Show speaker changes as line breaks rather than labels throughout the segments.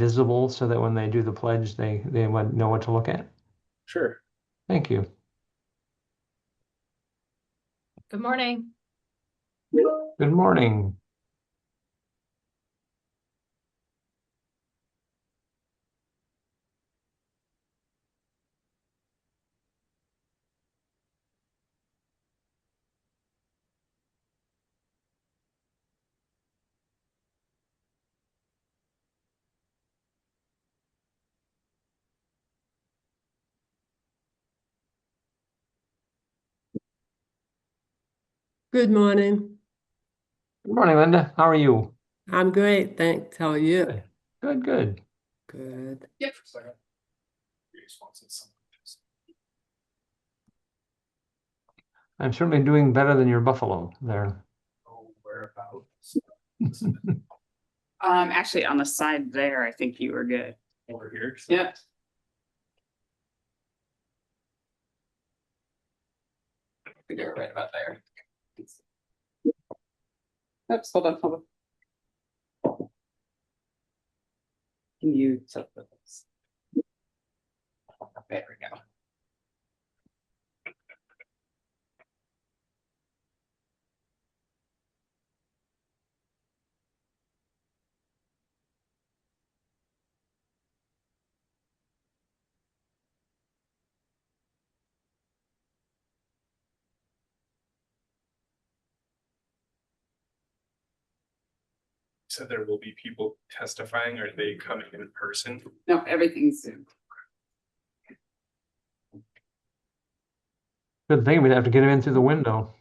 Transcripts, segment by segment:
visible so that when they do the pledge, they would know what to look at?
Sure.
Thank you.
Good morning.
Good morning.
Good morning.
Good morning, Linda. How are you?
I'm great, thanks. How are you?
Good. Good, good.
Good.
Yep.
I'm certainly doing better than your buffalo there.
Oh, whereabouts?
Actually on the side there, I think you were good.
Over here.
Yep. We do it right about there. Oops, hold on. Can you set this? There we go.
So there will be people testifying, or are they coming in person?
No, everything's Zoom.
Good thing we'd have to get him in through the window.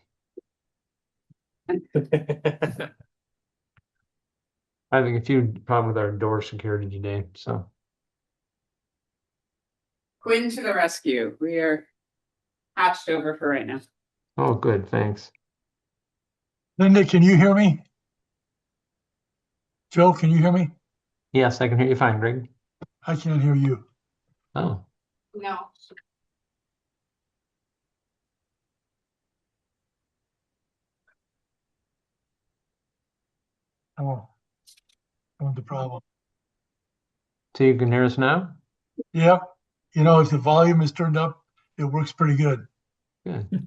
Having a few problems with our door security today, so.
Quinn to the rescue. We are hatched over for right now.
Oh, good, thanks.
Linda, can you hear me? Joe, can you hear me?
Yes, I can hear you fine, Greg.
I can't hear you.
Oh,
No.
Oh, that's the problem.
so you can hear us now?
Yeah, you know, if the volume is turned up, it works pretty good.
Good.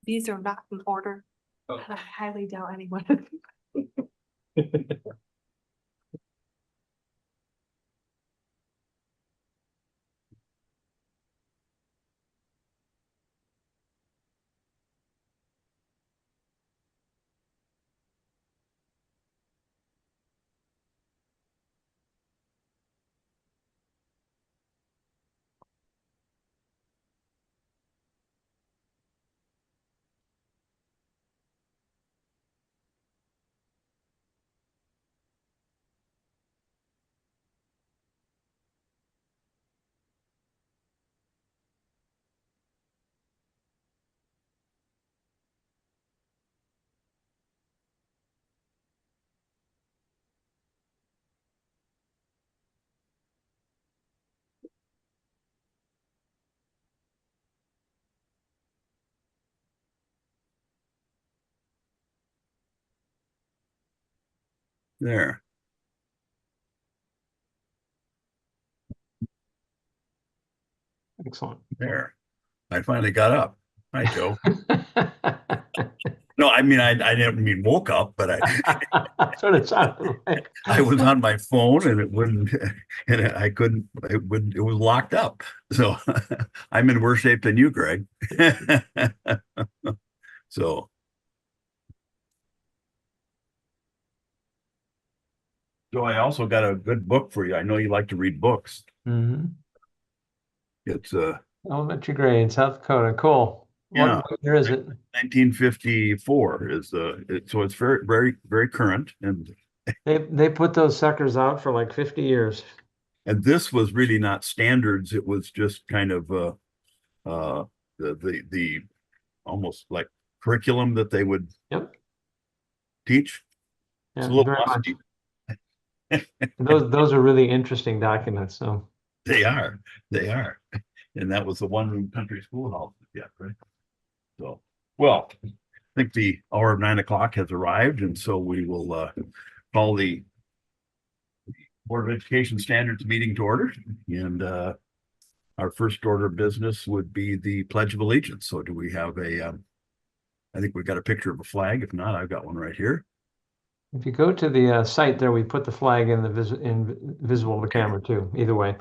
These are not in order.
Oh.
I highly doubt anyone.
There.
Excellent.
There. I finally got up. Hi, Joe. No, I mean, I didn't mean woke up, but
That's what it sounded like.
I was on my phone and it wouldn't, and I couldn't, it was locked up. So I'm in worse shape than you, Greg. So. Joe, I also got a good book for you. I know you like to read books.
Mm-hmm.
It's
Elementary grade, South Dakota. Cool.
Yeah.
What year is it?
1954 is so it's very, very, very current. And
They put those suckers out for like 50 years.
this was really not standards. It was just kind of the almost like curriculum that they would
Yep.
teach. It's
Yeah,
a little
very much.
musty.
Those are really interesting documents. So
They are, and that was the one room country schoolhouse. Yeah, right. So Well, I think the hour of 9 o'clock has arrived, and so we will call the Board of Education Standards meeting to order. And our first order of business would be the Pledge of Allegiance. So do we have I think we've got a picture of a flag. If not, I've got one right here.
If you go to the site there, we put the flag in visible to camera too, either way.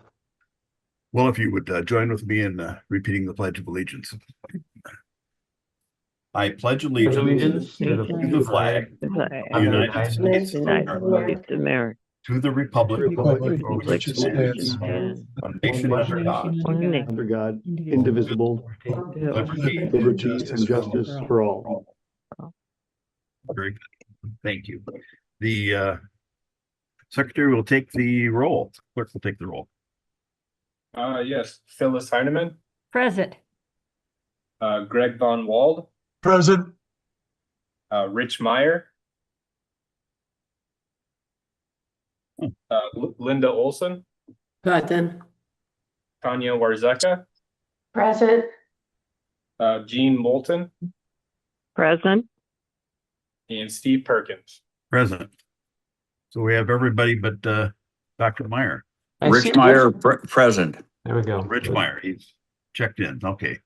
Well, if you would join with me in repeating the Pledge of Allegiance. I pledge allegiance to the flag of the United States of America, to the republic for which it stands, one nation under God,
Under God, indivisible,
liberty
liberty and justice for all.
Very good. Thank you. The secretary will take the roll. Clerk will take the roll.
Yes, Phyllis Heineman,
Present.
Greg Von Wald,
Present.
Rich Meyer. Linda Olson,
Present.
Tanya Warzeka,
Present.
Jean Moulton,
Present.
and Steve Perkins.
Present. So we have everybody but Dr. Meyer.
I see
Rich Meyer, present.
There we go.
Rich Meyer, he's checked in. Okay.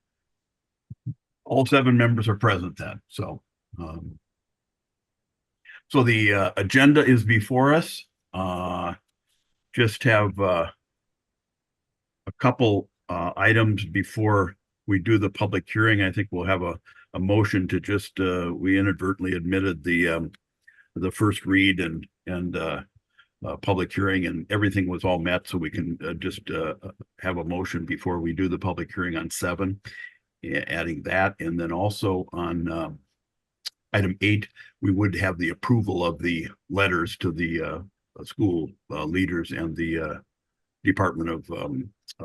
All 7 members are present then. So so the agenda is before us. Just have a couple items before we do the public hearing. I think we'll have a motion to just we inadvertently admitted the first read and public hearing, and everything was all met, so we can just have a motion before we do the public hearing on 7, adding that. And then also on item 8, we would have the approval of the letters to the school leaders and the Department of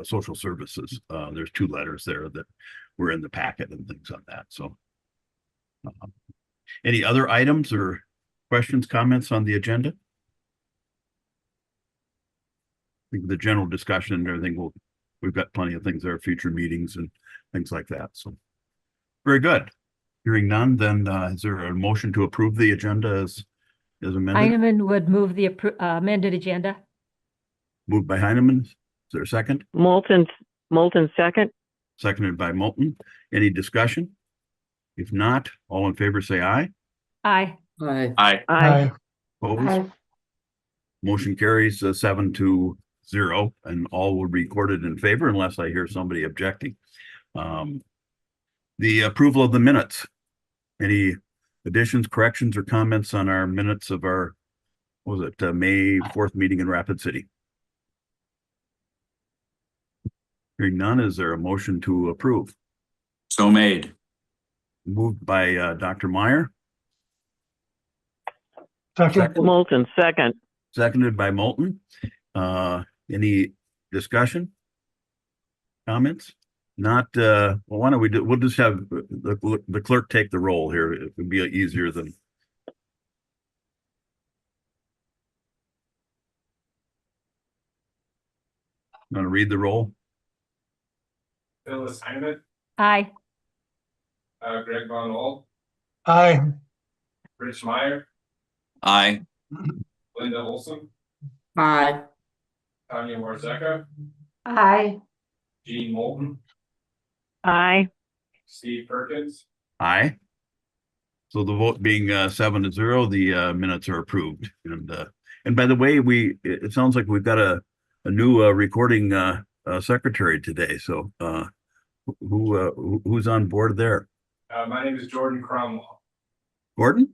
Social Services. There's 2 letters there that were in the packet and things on that. So any other items or questions, comments on the agenda? I think the general discussion and everything, we've got plenty of things there, future meetings and things like that. So very good. Hearing none, then is there a motion to approve the agenda as amended?
Heineman would move the amended agenda.
Moved by Heineman. Is there a second?
Moulton second.
Seconded by Moulton. Any discussion? If not, all in favor say aye.
Aye.
Aye.
Aye.
Aye.
Opposed? Motion carries 7-0, and all will be recorded in favor unless I hear somebody objecting. The approval of the minutes. Any additions, corrections, or comments on our minutes of our, what was it, May 4th meeting in Rapid City? Hearing none, is there a motion to approve?
So made.
Moved by Dr. Meyer,
Second.
Moulton second.
seconded by Moulton. Any discussion? Comments? Not, well, why don't we'll just have the clerk take the roll here. It would be easier than. Want to read the roll?
Phyllis Heineman,
Aye.
Greg Von Wald,
Aye.
Rich Meyer,
Aye.
Linda Olson,
Aye.
Tanya Warzeka,
Aye.
Jean Moulton,
Aye.
Steve Perkins,
Aye. So the vote being 7-0, the minutes are approved. And by the way, it sounds like we've got a new recording secretary today. So who's on board there?
my name is Jordan Cromwell.
Gordon?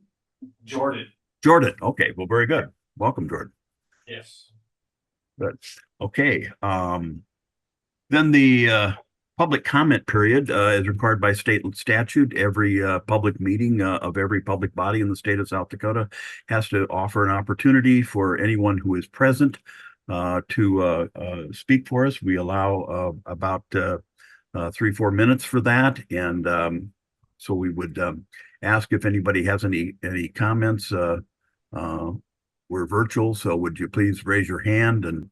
Jordan,
Jordan. Okay. Well, very good. Welcome, Jordan.
yes.
Good. Okay. Then the public comment period is required by state statute. Every public meeting of every public body in the state of South Dakota has to offer an opportunity for anyone who is present to speak for us. We allow about 3-4 minutes for that. And so we would ask if anybody has any comments. We're virtual, so would you please raise your hand? And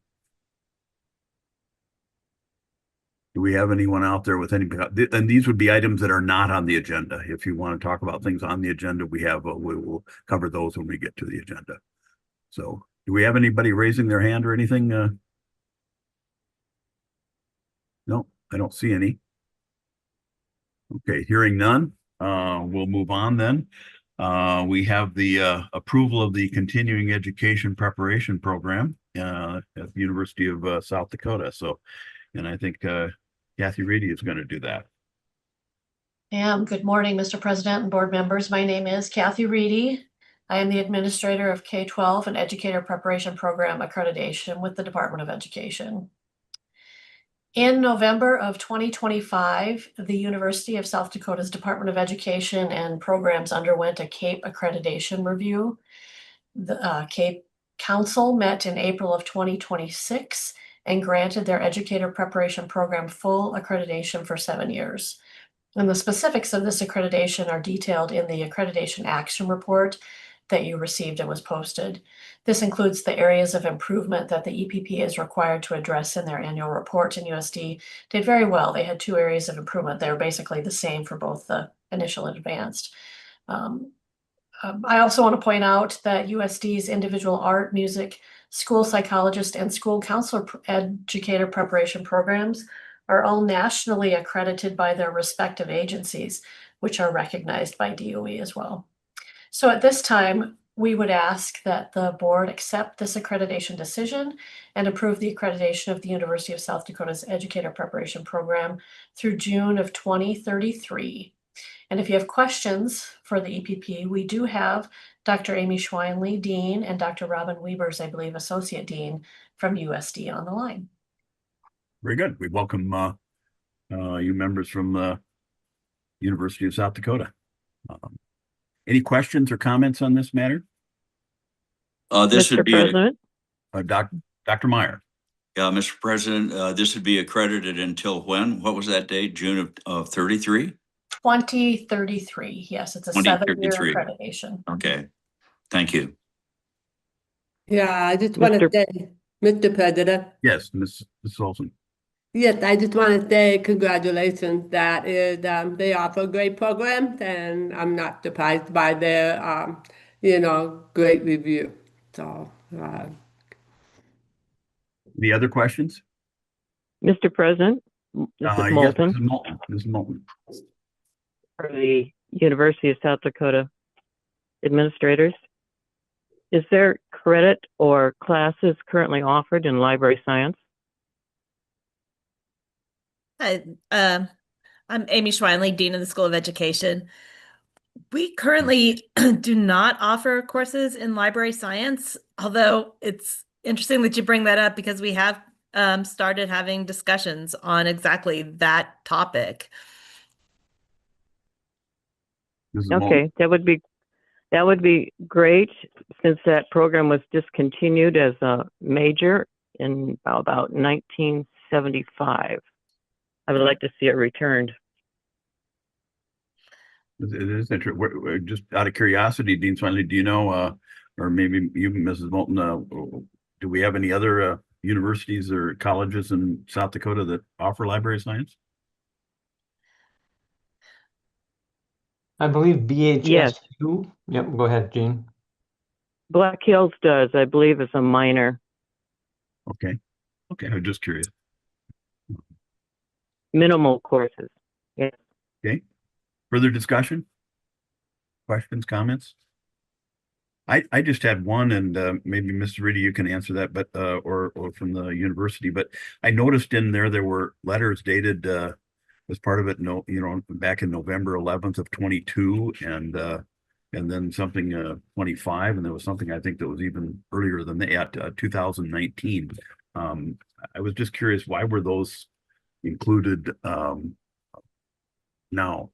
Do we have anyone out there with any, and these would be items that are not on the agenda. If you want to talk about things on the agenda, we will cover those when we get to the agenda. So do we have anybody raising their hand or anything? No, I don't see any. Okay, hearing none, we'll move on then. We have the approval of the continuing education preparation program at the University of South Dakota. So, and I think Kathy Reedy is going to do that.
Good morning, Mr. President and board members. My name is Kathy Reedy. I am the administrator of K-12 and Educator Preparation Program Accreditation with the Department of Education. In November of 2025, the University of South Dakota's Department of Education and Programs underwent a CAPE accreditation review. The CAPE Council met in April of 2026 and granted their Educator Preparation Program full accreditation for 7 years. And the specifics of this accreditation are detailed in the Accreditation Action Report that you received and was posted. This includes the areas of improvement that the EPP is required to address in their annual report, and USD did very well. They had 2 areas of improvement. They were basically the same for both the initial and advanced. I also want to point out that USD's individual art, music, school psychologist, and school counselor educator preparation programs are all nationally accredited by their respective agencies, which are recognized by DOE as well. So at this time, we would ask that the board accept this accreditation decision and approve the accreditation of the University of South Dakota's Educator Preparation Program through June of 2033. And if you have questions for the EPP, we do have Dr. Amy Schweinley, Dean, and Dr. Robin Wiebers, I believe, Associate Dean from USD on the line.
Very good. We welcome you members from the University of South Dakota. Any questions or comments on this matter?
This would be,
Dr. Meyer.
yeah, Mr. President, this would be accredited until when? What was that date? June of 33?
2033. Yes, it's a 7-year
2033.
accreditation.
Okay, thank you.
Yeah, I just want to say, Mr. President,
Yes, Ms. Olson.
yes, I just want to say congratulations. That is, they offer a great program, and I'm not surprised by their, great review. So,
Any other questions?
Mr. President, this is
Yes,
Moulton
Ms. Moulton.
for the University of South Dakota administrators. Is there credit or classes currently offered in library science?
I'm Amy Schweinley, Dean of the School of Education. We currently do not offer courses in library science, although it's interesting that you bring that up because we have started having discussions on exactly that topic.
Okay, that would be great since that program was discontinued as a major in about 1975. I would like to see it returned.
It is interesting. Just out of curiosity, Dean Swinley, do you know, or maybe you, Mrs. Moulton, do we have any other universities or colleges in South Dakota that offer library science?
I believe BHSU.
Yes.
Yep, go ahead, Gene.
Black Hills does, I believe, as a minor.
Okay. Okay, I'm just curious.
Minimal courses. Yes.
Okay. Further discussion? Questions, comments? I just had one, and maybe Mr. Reedy, you can answer that, but or from the university. But I noticed in there were letters dated as part of it, back in November 11th of 22, and then something 25, and there was something I think that was even earlier than that, 2019. I was just curious, why were those included now?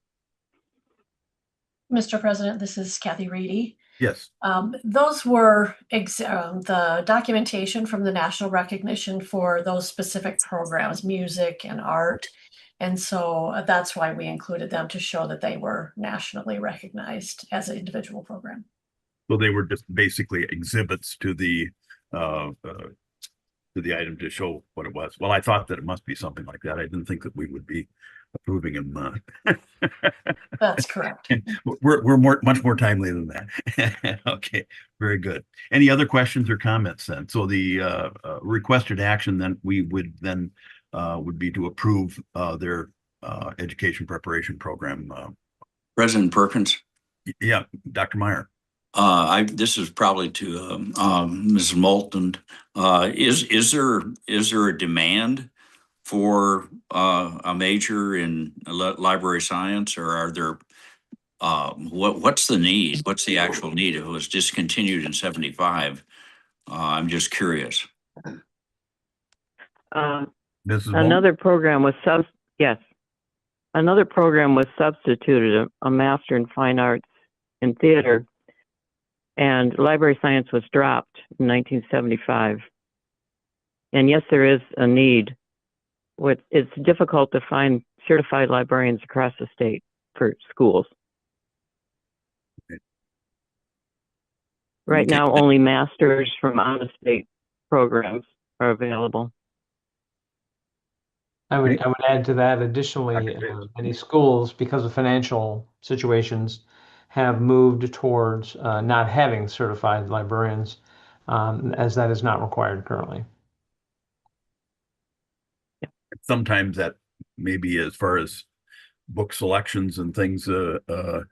Mr. President, this is Kathy Reedy.
Yes.
Those were the documentation from the national recognition for those specific programs, music and art. And so that's why we included them, to show that they were nationally recognized as an individual program.
So they were just basically exhibits to the the item to show what it was. Well, I thought that it must be something like that. I didn't think that we would be approving them.
That's correct.
We're much more timely than that. Okay, very good. Any other questions or comments then? So the requested action then would be to approve their education preparation program.
President Perkins,
Yeah, Dr. Meyer.
this is probably to Mrs. Moulton. Is there a demand for a major in library science, or are there what's the need? What's the actual need? If it was discontinued in 75, I'm just curious.
Another program was another program was substituted, a Master in Fine Arts in Theater, and library science was dropped in 1975. And yes, there is a need. It's difficult to find certified librarians across the state for schools. Right now, only masters from out-of-state programs are available.
I would add to that additionally, many schools, because of financial situations, have moved towards not having certified librarians, as that is not required currently.
Sometimes that maybe as far as book selections and things, I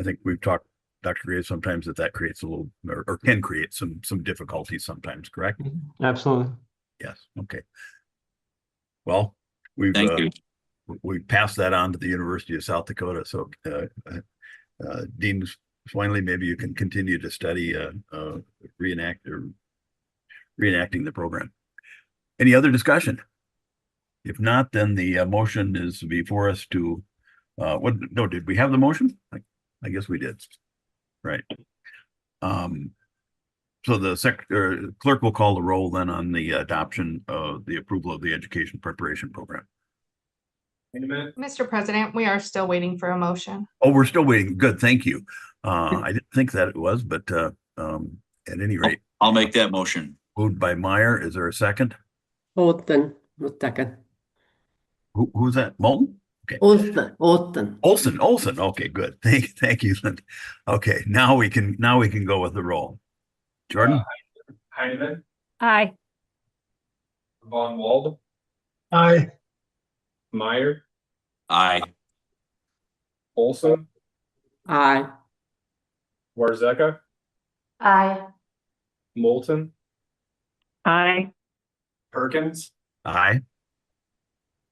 think we've talked, Dr. Gray, sometimes that creates a little, or can create some difficulties sometimes, correct?
Absolutely.
Yes, okay. Well,
Thank you.
We've passed that on to the University of South Dakota. So Dean Schweinley, maybe you can continue to study reenacting the program. Any other discussion? If not, then the motion is before us to did we have the motion? I guess we did. Right. So the clerk will call the roll then on the adoption of the approval of the education preparation program.
Wait a minute.
Mr. President, we are still waiting for a motion.
Oh, we're still waiting. Good, thank you. I didn't think that it was, but at any rate.
I'll make that motion.
Moved by Meyer. Is there a second?
Olson, second.
Who's that? Moulton? Okay. Olson. Okay, good. Thank you, Linda. Okay, now we can go with the roll. Jordan?
Heineman,
Aye.
Von Wald,
Aye.
Meyer,
Aye.
Olson,
Aye.
Warzeka,
Aye.
Moulton,
Aye.
Perkins.
Aye.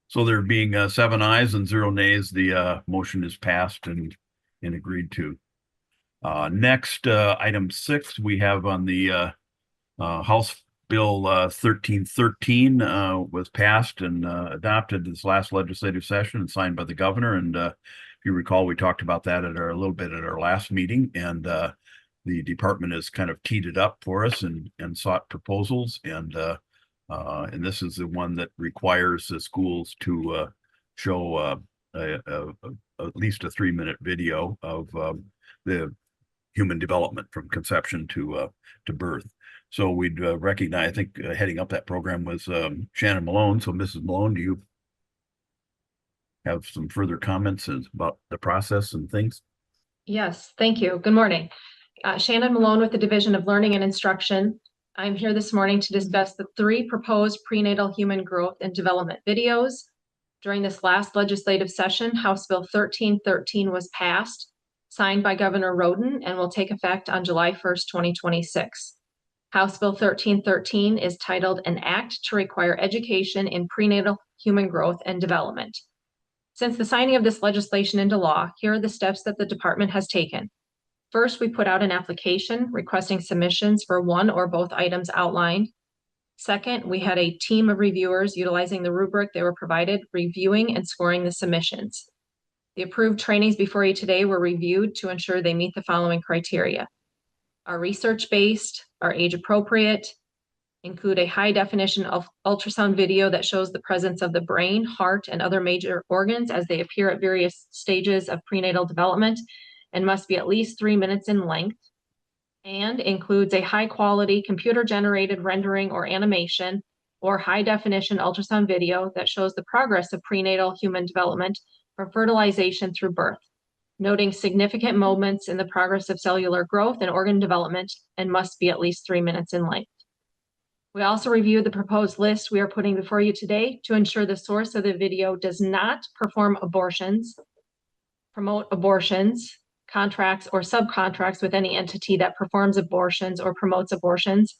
So there being 7 ayes and 0 nays, the motion is passed and agreed to. Next, item 6, we have on the House Bill 1313 was passed and adopted this last legislative session and signed by the governor. And if you recall, we talked about that a little bit at our last meeting, and the department has kind of teed it up for us and sought proposals. And this is the one that requires the schools to show at least a 3-minute video of the human development from conception to birth. So we'd recognize, I think heading up that program was Shannon Malone. So Mrs. Malone, do you have some further comments about the process and things?
Yes, thank you. Good morning. Shannon Malone with the Division of Learning and Instruction. I'm here this morning to discuss the 3 proposed prenatal human growth and development videos. During this last legislative session, House Bill 1313 was passed, signed by Governor Roden, and will take effect on July 1st, 2026. House Bill 1313 is titled An Act to Require Education in Prenatal Human Growth and Development. Since the signing of this legislation into law, here are the steps that the department has taken. First, we put out an application requesting submissions for one or both items outlined. Second, we had a team of reviewers utilizing the rubric they were provided, reviewing and scoring the submissions. The approved trainings before you today were reviewed to ensure they meet the following criteria: are research-based, are age-appropriate, include a high-definition ultrasound video that shows the presence of the brain, heart, and other major organs as they appear at various stages of prenatal development, and must be at least 3 minutes in length, and includes a high-quality computer-generated rendering or animation or high-definition ultrasound video that shows the progress of prenatal human development from fertilization through birth, noting significant moments in the progress of cellular growth and organ development, and must be at least 3 minutes in length. We also review the proposed list we are putting before you today to ensure the source of the video does not perform abortions, promote abortions, contracts or subcontracts with any entity that performs abortions or promotes abortions,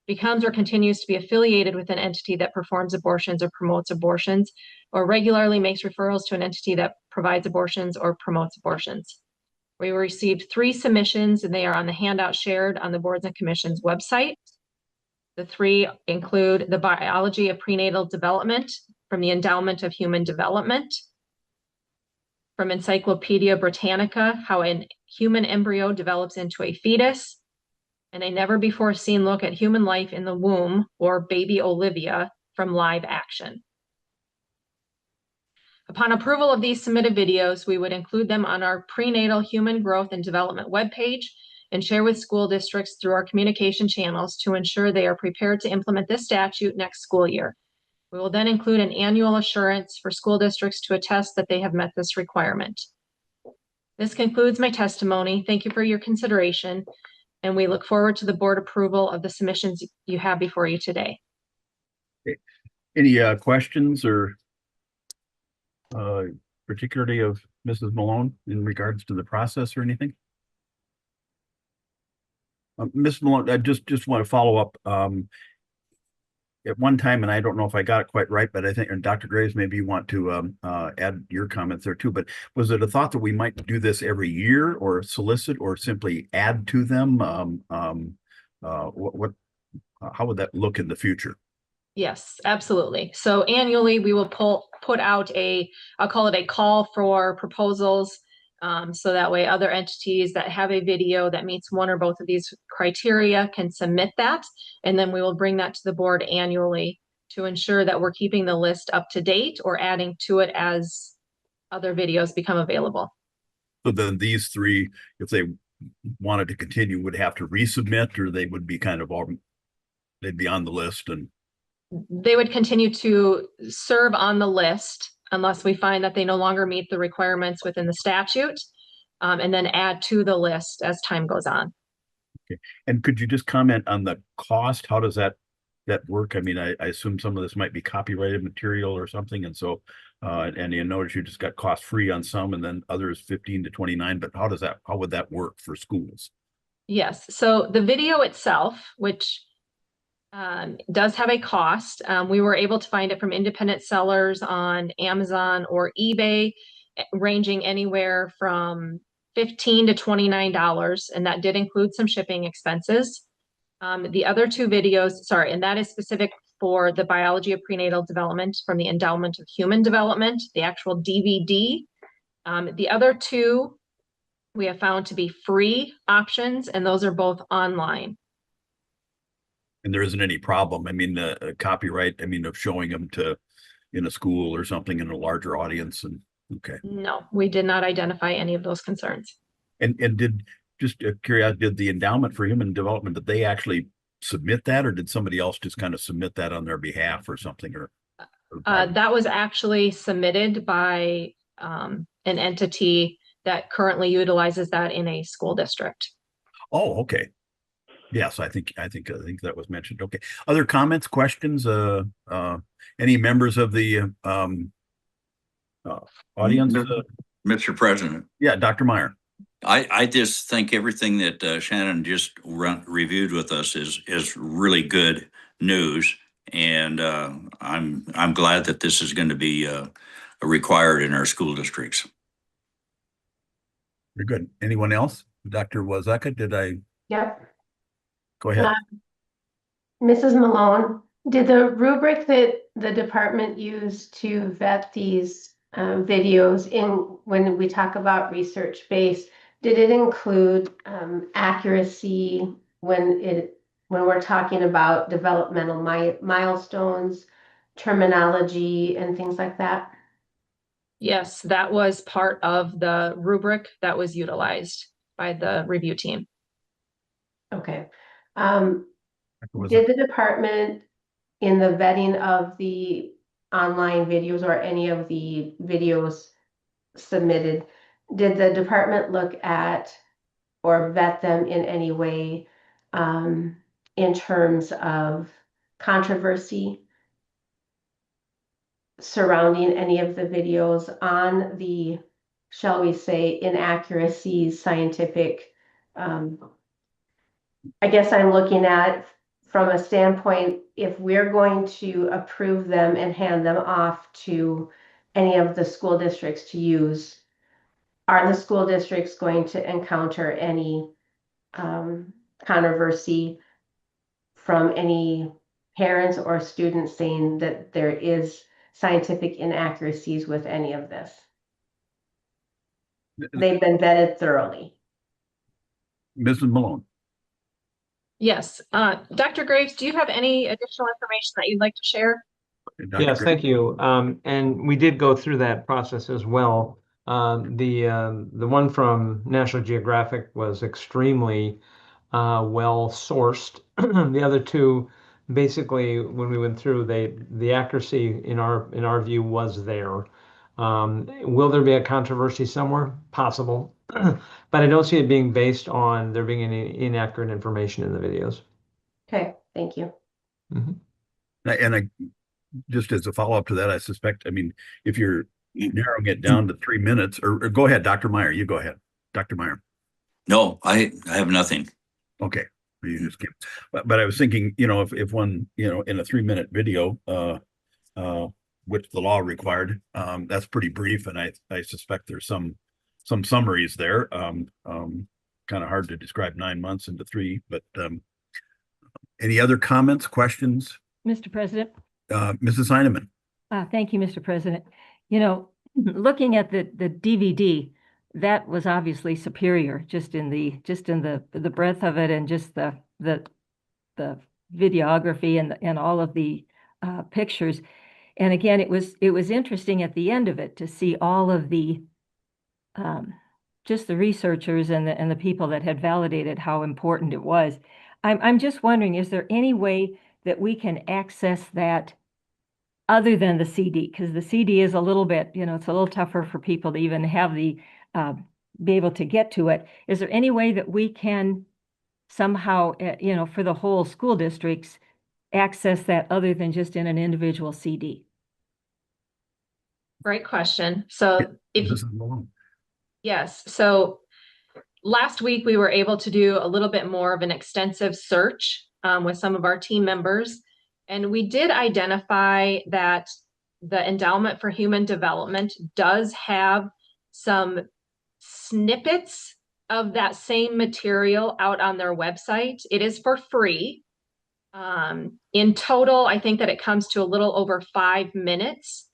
becomes or continues to be affiliated with an entity that performs abortions or promotes abortions, or regularly makes referrals to an entity that provides abortions or promotes abortions. We received 3 submissions, and they are on the handout shared on the Boards and Commissions website. The 3 include the biology of prenatal development from the Endowment of Human Development, from Encyclopedia Britannica, how a human embryo develops into a fetus, and a never before seen look at human life in the womb, or Baby Olivia, from Live Action. Upon approval of these submitted videos, we would include them on our prenatal human growth and development webpage and share with school districts through our communication channels to ensure they are prepared to implement this statute next school year. We will then include an annual assurance for school districts to attest that they have met this requirement. This concludes my testimony. Thank you for your consideration, and we look forward to the board approval of the submissions you have before you today.
Any questions or particularly of Mrs. Malone in regards to the process or anything? Ms. Malone, I just want to follow up. At one time, and I don't know if I got it quite right, but I think, and Dr. Graves, maybe you want to add your comments there too, but was it a thought that we might do this every year or solicit or simply add to them? How would that look in the future?
Yes, absolutely. So annually, we will put out I'll call it a call for proposals. So that way other entities that have a video that meets one or both of these criteria can submit that. And then we will bring that to the board annually to ensure that we're keeping the list up to date or adding to it as other videos become available.
So then these 3, if they wanted to continue, would have to resubmit, or they would be kind of they'd be on the list and
they would continue to serve on the list unless we find that they no longer meet the requirements within the statute, and then add to the list as time goes on.
Okay. And could you just comment on the cost? How does that work? I mean, I assume some of this might be copyrighted material or something. And so, and you notice you just got cost free on some and then others 15 to 29, but how would that work for schools?
Yes. So the video itself, which does have a cost. We were able to find it from independent sellers on Amazon or eBay, ranging anywhere from $15 to $29, and that did include some shipping expenses. The other 2 videos, and that is specific for the biology of prenatal development from the Endowment of Human Development, the actual DVD. The other 2 we have found to be free options, and those are both online.
And there isn't any problem. I mean, copyright, I mean, of showing them in a school or something in a larger audience. And okay.
No, we did not identify any of those concerns.
And did, just curious, did the Endowment for Human Development, did they actually submit that, or did somebody else just kind of submit that on their behalf or something? Or
that was actually submitted by an entity that currently utilizes that in a school district.
Oh, okay. Yes, I think that was mentioned. Okay. Other comments, questions? Any members of the audience?
Mr. President.
Yeah, Dr. Meyer.
I just think everything that Shannon just reviewed with us is really good news, and I'm glad that this is going to be required in our school districts.
Very good. Anyone else? Dr. Wazaka, did I?
Yep.
Go ahead.
Mrs. Malone, did the rubric that the department used to vet these videos when we talk about research-based, did it include accuracy when we're talking about developmental milestones, terminology, and things like that?
Yes, that was part of the rubric that was utilized by the review team.
Okay. Did the department in the vetting of the online videos or any of the videos submitted, did the department look at or vet them in any way in terms of controversy surrounding any of the videos on the, shall we say, inaccuracies, scientific, I guess I'm looking at from a standpoint, if we're going to approve them and hand them off to any of the school districts to use, are the school districts going to encounter any controversy from any parents or students saying that there is scientific inaccuracies with any of this? They've been vetted thoroughly.
Mrs. Malone.
Yes, Dr. Graves, do you have any additional information that you'd like to share?
Dr.
Yes,
Graves?
thank you. And we did go through that process as well. The one from National Geographic was extremely well sourced. The other two, basically, when we went through, the accuracy in our view was there. Will there be a controversy somewhere? Possible, but I don't see it being based on there being any inaccurate information in the videos.
Okay, thank you.
And I, just as a follow-up to that, I suspect, I mean, if you're narrowing it down to 3 minutes, or go ahead, Dr. Meyer, you go ahead. Dr. Meyer.
No, I have nothing.
Okay. You just keep, but I was thinking, you know, if one, you know, in a 3-minute video, which the law required, that's pretty brief. And I suspect there's some summaries there. Kind of hard to describe 9 months into 3, but any other comments, questions?
Mr. President.
Mrs. Heineman.
Thank you, Mr. President. You know, looking at the DVD, that was obviously superior just in the breadth of it and just the videography and all of the pictures. And again, it was interesting at the end of it to see all of the just the researchers and the people that had validated how important it was. I'm just wondering, is there any way that we can access that other than the CD? Because the CD is a little bit, you know, it's a little tougher for people to even have the be able to get to it. Is there any way that we can somehow, you know, for the whole school districts, access that other than just in an individual CD?
Great question. So yes, so last week we were able to do a little bit more of an extensive search with some of our team members. And we did identify that the Endowment for Human Development does have some snippets of that same material out on their website. It is for free. In total, I think that it comes to a little over 5 minutes.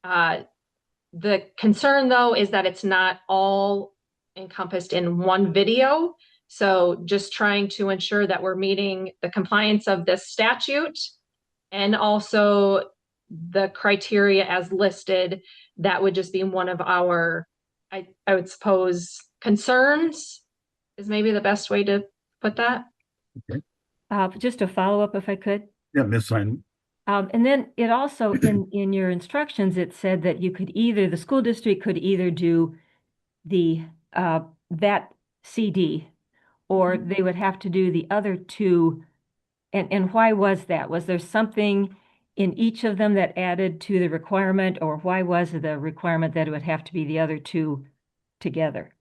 The concern, though, is that it's not all encompassed in one video. So just trying to ensure that we're meeting the compliance of this statute and also the criteria as listed. That would just be one of our, I would suppose, concerns is maybe the best way to put that.
Okay.
Just a follow-up, if I could.
Yeah, Ms. Simon.
And then it also, in your instructions, it said that you could either, the school district could either do the that CD, or they would have to do the other two. And why was that? Was there something in each of them that added to the requirement, or why was the requirement that it would have to be the other two together?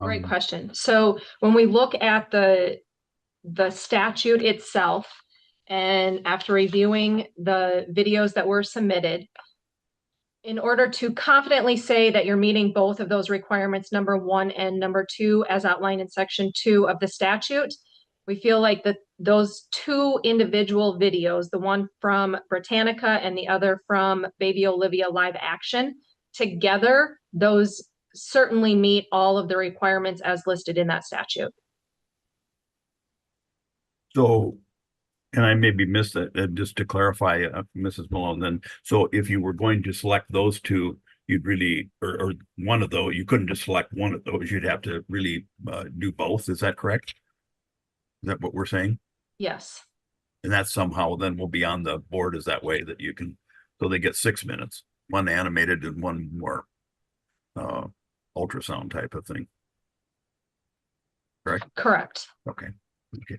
Great question. So when we look at the statute itself, and after reviewing the videos that were submitted, in order to confidently say that you're meeting both of those requirements, number 1 and number 2, as outlined in section 2 of the statute, we feel like those 2 individual videos, the one from Britannica and the other from Baby Olivia Live Action, together, those certainly meet all of the requirements as listed in that statute.
So, and I maybe missed that, just to clarify, Mrs. Malone, then, so if you were going to select those 2, you'd really, or one of those, you couldn't just select one of those, you'd have to really do both. Is that correct? Is that what we're saying?
Yes.
And that somehow then will be on the board is that way that you can, so they get 6 minutes, one animated and one more ultrasound type of thing. Correct?
Correct.
Okay. Okay.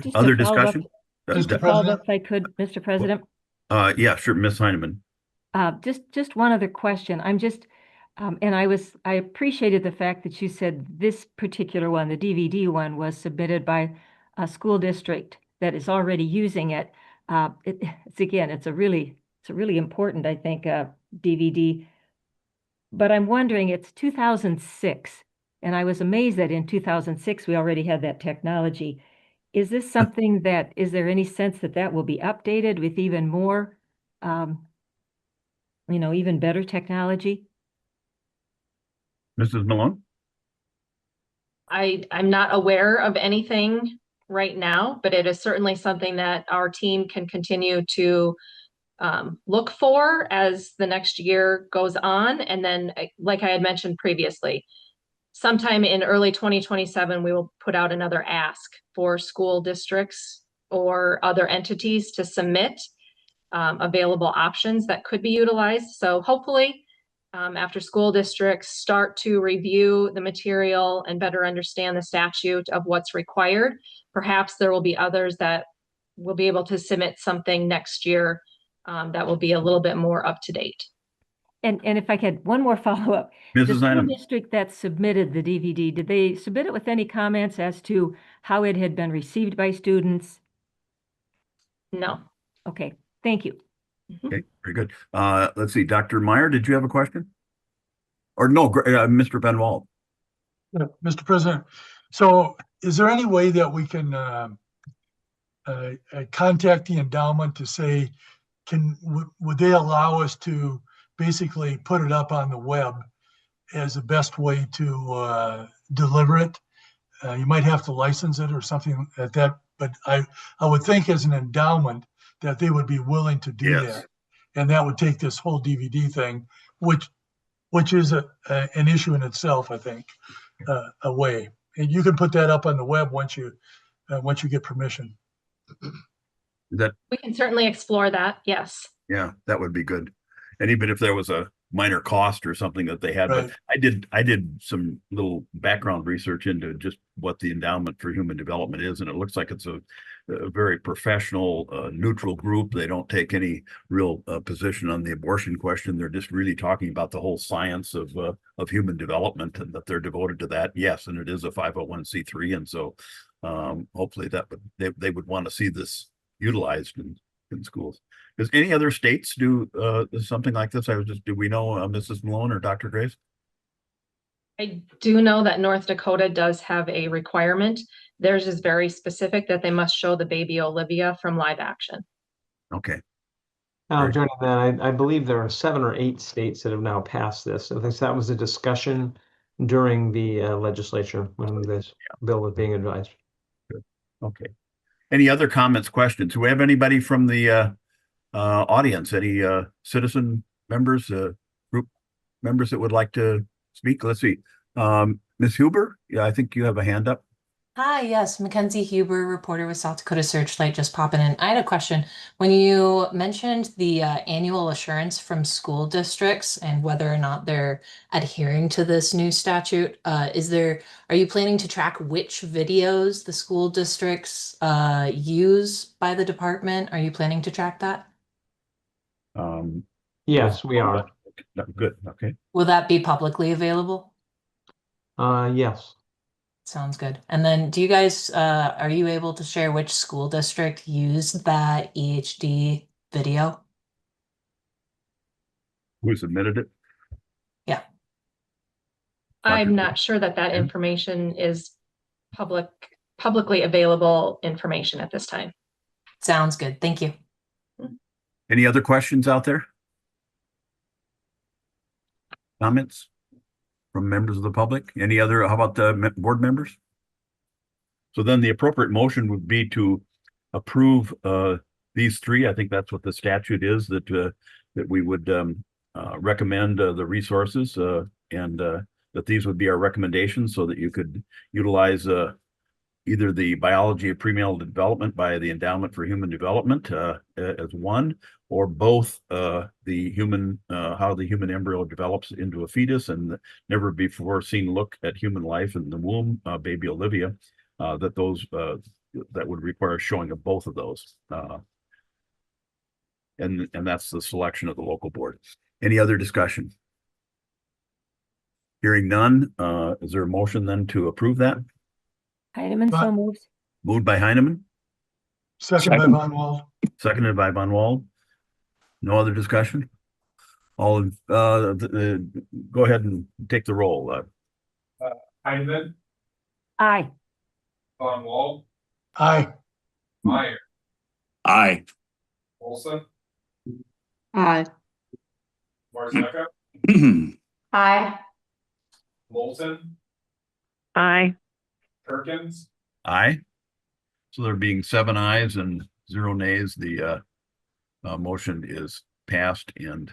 Just
Other
to follow up-
discussion?
Just to follow up, if I could, Mr. President.
Yeah, sure, Ms. Heineman.
Just one other question. I'm just, and I appreciated the fact that you said this particular one, the DVD one, was submitted by a school district that is already using it. It's a really important, I think, DVD. But I'm wondering, it's 2006, and I was amazed that in 2006 we already had that technology. Is this something that, is there any sense that that will be updated with even more, even better technology?
Mrs. Malone?
I'm not aware of anything right now, but it is certainly something that our team can continue to look for as the next year goes on. And then, like I had mentioned previously, sometime in early 2027, we will put out another ask for school districts or other entities to submit available options that could be utilized. So hopefully, after school districts start to review the material and better understand the statute of what's required, perhaps there will be others that will be able to submit something next year that will be a little bit more up to date.
And if I could, one more follow-up. The
Mrs.
school
Heineman.
district that submitted the DVD, did they submit it with any comments as to how it had been received by students?
No.
Okay, thank you.
Okay, very good. Let's see, Dr. Meyer, did you have a question? Or no, Mr. Ben Wald?
Mr. President, so is there any way that we can contact the endowment to say, would they allow us to basically put it up on the web as the best way to deliver it? You might have to license it or something like that, but I would think as an endowment that they would be willing to do that. And that would take this whole DVD thing, which is an issue in itself, I think, away. And you can put that up on the web once you get permission.
We can certainly explore that. Yes.
Yeah, that would be good. And even if there was a minor cost or something that they had,
Right.
but I did some little background research into just what the Endowment for Human Development is, and it looks like it's a very professional, neutral group. They don't take any real position on the abortion question. They're just really talking about the whole science of human development, and that they're devoted to that. Yes, and it is a 501c3, and so hopefully they would want to see this utilized in schools. Does any other states do something like this? Do we know Mrs. Malone or Dr. Grace?
I do know that North Dakota does have a requirement. Theirs is very specific that they must show the baby Olivia from live action.
Okay.
Joining that, I believe there are 7 or 8 states that have now passed this. I think that was a discussion during the legislature when this bill was being advised.
Good. Okay. Any other comments, questions? Do we have anybody from the audience? Any citizen members, group members that would like to speak? Let's see. Ms. Huber, yeah, I think you have a hand up.
Hi, yes, Mackenzie Huber, reporter with South Dakota Searchlight, just popping in. I had a question. When you mentioned the annual assurance from school districts and whether or not they're adhering to this new statute, are you planning to track which videos the school districts use by the department? Are you planning to track that?
Yes, we are.
Good. Okay.
Will that be publicly available?
Yes.
Sounds good. And then do you guys, are you able to share which school district used that EHD video?
Who submitted it?
Yeah.
I'm not sure that information is publicly available information at this time.
Sounds good. Thank you.
Any other questions out there? Comments from members of the public? Any other, how about the board members? So then the appropriate motion would be to approve these 3. I think that's what the statute is, that we would recommend the resources and that these would be our recommendations so that you could utilize either the biology of prenatal development by the Endowment for Human Development as one, or both the human how the human embryo develops into a fetus and the never before seen look at human life in the womb, baby Olivia, that those that would require showing of both of those. And that's the selection of the local board. Any other discussion? Hearing none, is there a motion then to approve that?
Heineman, so moves.
Moved by Heineman,
Second by Von Wald.
seconded by Von Wald. No other discussion? All, go ahead and take the roll.
Heineman,
Aye.
Von Wald,
Aye.
Meyer,
Aye.
Olson,
Aye.
Marzecka,
Aye.
Moulton,
Aye.
Perkins,
Aye. So there being 7 ayes and 0 nays, the motion is passed and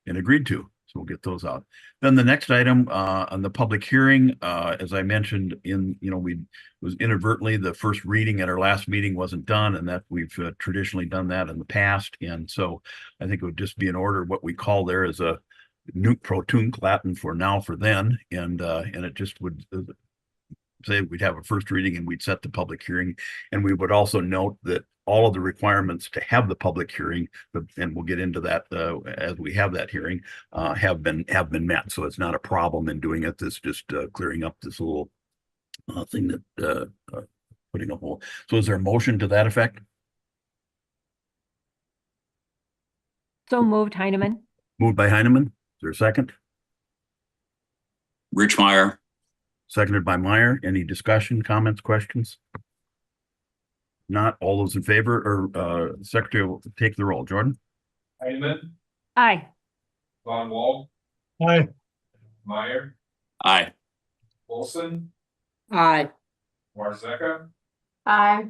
agreed to. So we'll get those out. Then the next item on the public hearing, as I mentioned was inadvertently the first reading at our last meeting wasn't done, and that we've traditionally done that in the past. And so I think it would just be in order. What we call there is a nunc pro tunc, Latin for now for then, and it just would say we'd have a first reading and we'd set the public hearing. And we would also note that all of the requirements to have the public hearing, and we'll get into that as we have that hearing, have been met. So it's not a problem in doing it. This just clearing up this little thing that putting a hole. So is there a motion to that effect?
So moved, Heineman.
Moved by Heineman. Is there a second?
Rich Meyer.
Seconded by Meyer. Any discussion, comments, questions? Not all those in favor, or Secretary will take the roll. Jordan?
Heineman,
Aye.
Von Wald,
Aye.
Meyer,
Aye.
Olson,
Aye.
Marzecka,
Aye.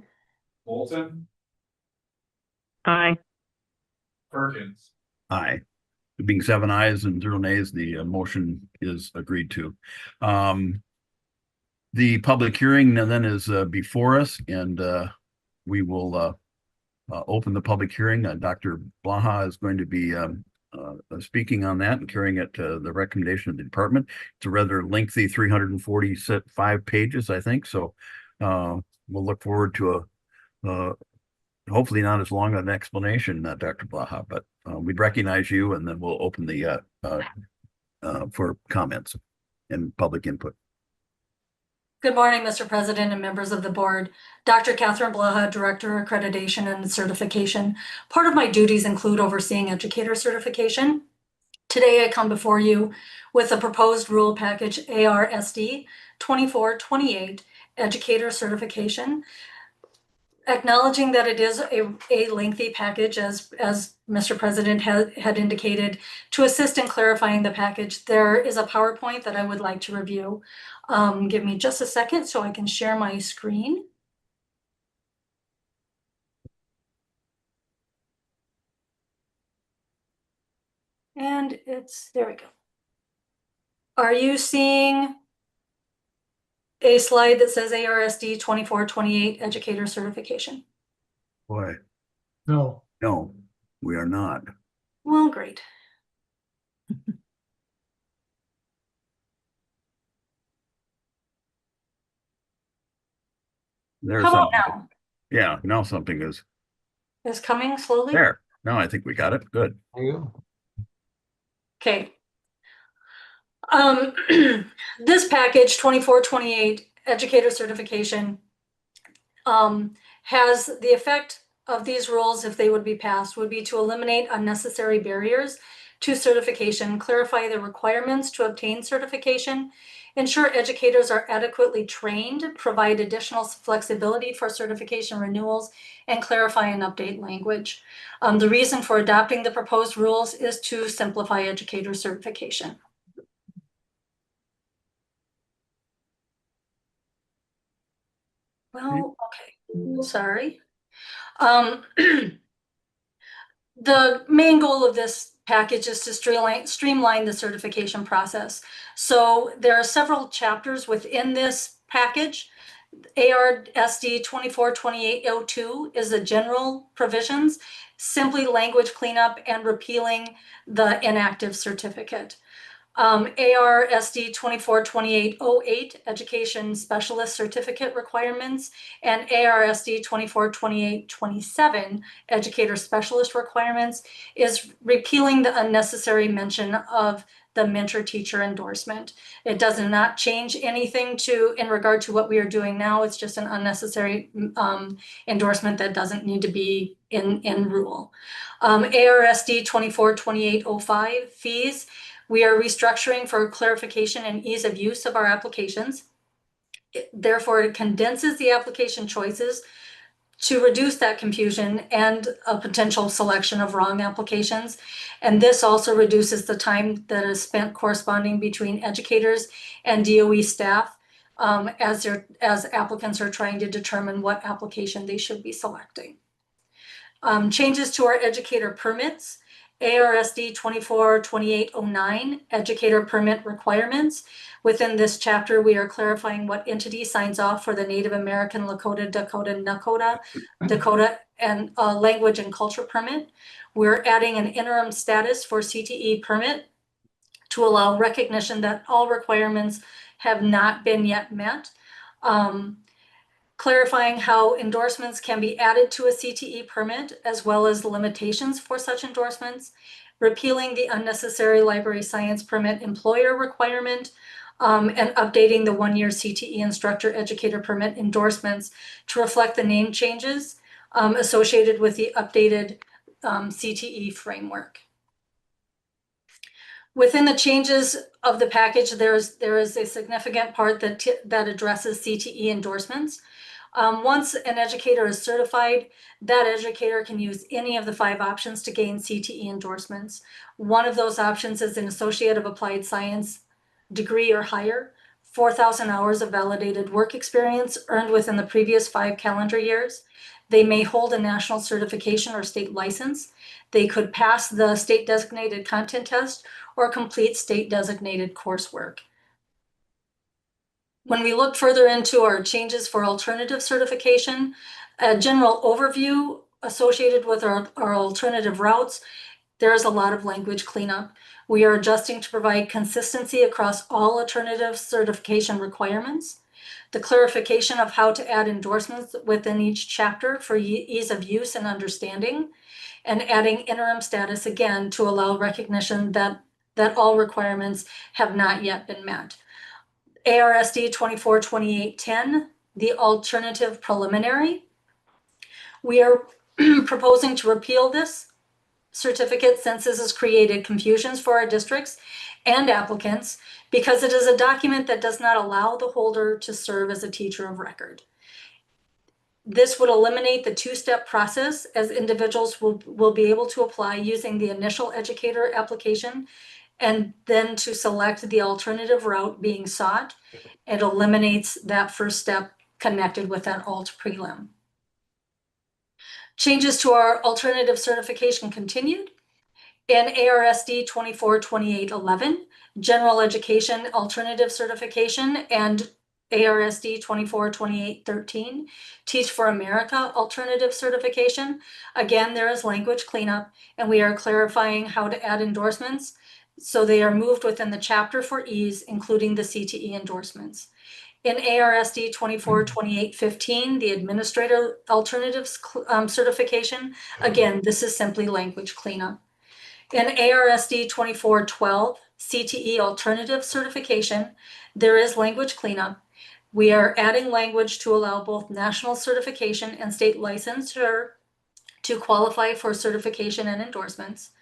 Moulton,
Aye.
Perkins.
Aye. Being 7 ayes and 0 nays, the motion is agreed to. The public hearing then is before us, and we will open the public hearing. Dr. Blaha is going to be speaking on that and carrying it to the recommendation of the department. It's a rather lengthy 345 pages, I think. So we'll look forward to a hopefully not as long an explanation, Dr. Blaha, but we'd recognize you, and then we'll open the for comments and public input.
Good morning, Mr. President and members of the board. Dr. Catherine Blaha, Director, Accreditation and Certification. Part of my duties include overseeing educator certification. Today, I come before you with a proposed rule package ARSD 2428 Educator Certification. Acknowledging that it is a lengthy package, as Mr. President had indicated, to assist in clarifying the package, there is a PowerPoint that I would like to review. Give me just a second so I can share my screen. And there we go. Are you seeing a slide that says ARSD 2428 Educator Certification?
Boy.
No.
No, we are not.
Well, great.
There's
How about
something.
now?
Yeah, now something is
Is coming slowly?
there. Now I think we got it. Good.
There you go.
Okay. This package 2428 Educator Certification has the effect of these rules, if they would be passed, would be to eliminate unnecessary barriers to certification, clarify the requirements to obtain certification, ensure educators are adequately trained, provide additional flexibility for certification renewals, and clarify and update language. The reason for adopting the proposed rules is to simplify educator certification. Well, okay, sorry. The main goal of this package is to streamline the certification process. So there are several chapters within this package, ARSD 242802 is the general provisions, simply language cleanup and repealing the inactive certificate. ARSD 242808, Education Specialist Certificate Requirements, and ARSD 242827, Educator Specialist Requirements, is repealing the unnecessary mention of the mentor teacher endorsement. It does not change anything in regard to what we are doing now. It's just an unnecessary endorsement that doesn't need to be in rule. ARSD 242805, fees. We are restructuring for clarification and ease of use of our applications. Therefore, it condenses the application choices to reduce that confusion and a potential selection of wrong applications. And this also reduces the time that is spent corresponding between educators and DOE staff as applicants are trying to determine what application they should be selecting. Changes to our educator permits. ARSD 242809, Educator Permit Requirements. Within this chapter, we are clarifying what entity signs off for the Native American, Lakota, Dakota, Nakota, and Language and Culture Permit. We're adding an interim status for CTE permit to allow recognition that all requirements have not been yet met. Clarifying how endorsements can be added to a CTE permit, as well as the limitations for such endorsements, repealing the unnecessary library science permit employer requirement, and updating the one-year CTE instructor educator permit endorsements to reflect the name changes associated with the updated CTE framework. Within the changes of the package, there is a significant part that addresses CTE endorsements. Once an educator is certified, that educator can use any of the 5 options to gain CTE endorsements. One of those options is an Associate of Applied Science degree or higher, 4,000 hours of validated work experience earned within the previous 5 calendar years. They may hold a national certification or state license. They could pass the state designated content test or complete state designated coursework. When we look further into our changes for alternative certification, a general overview associated with our alternative routes, there is a lot of language cleanup. We are adjusting to provide consistency across all alternative certification requirements. The clarification of how to add endorsements within each chapter for ease of use and understanding, and adding interim status again to allow recognition that all requirements have not yet been met. ARSD 242810, the alternative preliminary. We are proposing to repeal this certificate since this has created confusions for our districts and applicants because it is a document that does not allow the holder to serve as a teacher of record. This would eliminate the 2-step process as individuals will be able to apply using the initial educator application and then to select the alternative route being sought. It eliminates that first step connected with that alt prelim. Changes to our alternative certification continued. In ARSD 242811, General Education Alternative Certification, and ARSD 242813, Teach for America Alternative Certification. Again, there is language cleanup, and we are clarifying how to add endorsements so they are moved within the chapter for ease, including the CTE endorsements. In ARSD 242815, the Administrator Alternatives Certification, again, this is simply language cleanup. In ARSD 2412, CTE Alternative Certification, there is language cleanup. We are adding language to allow both national certification and state licensure to qualify for certification and endorsements.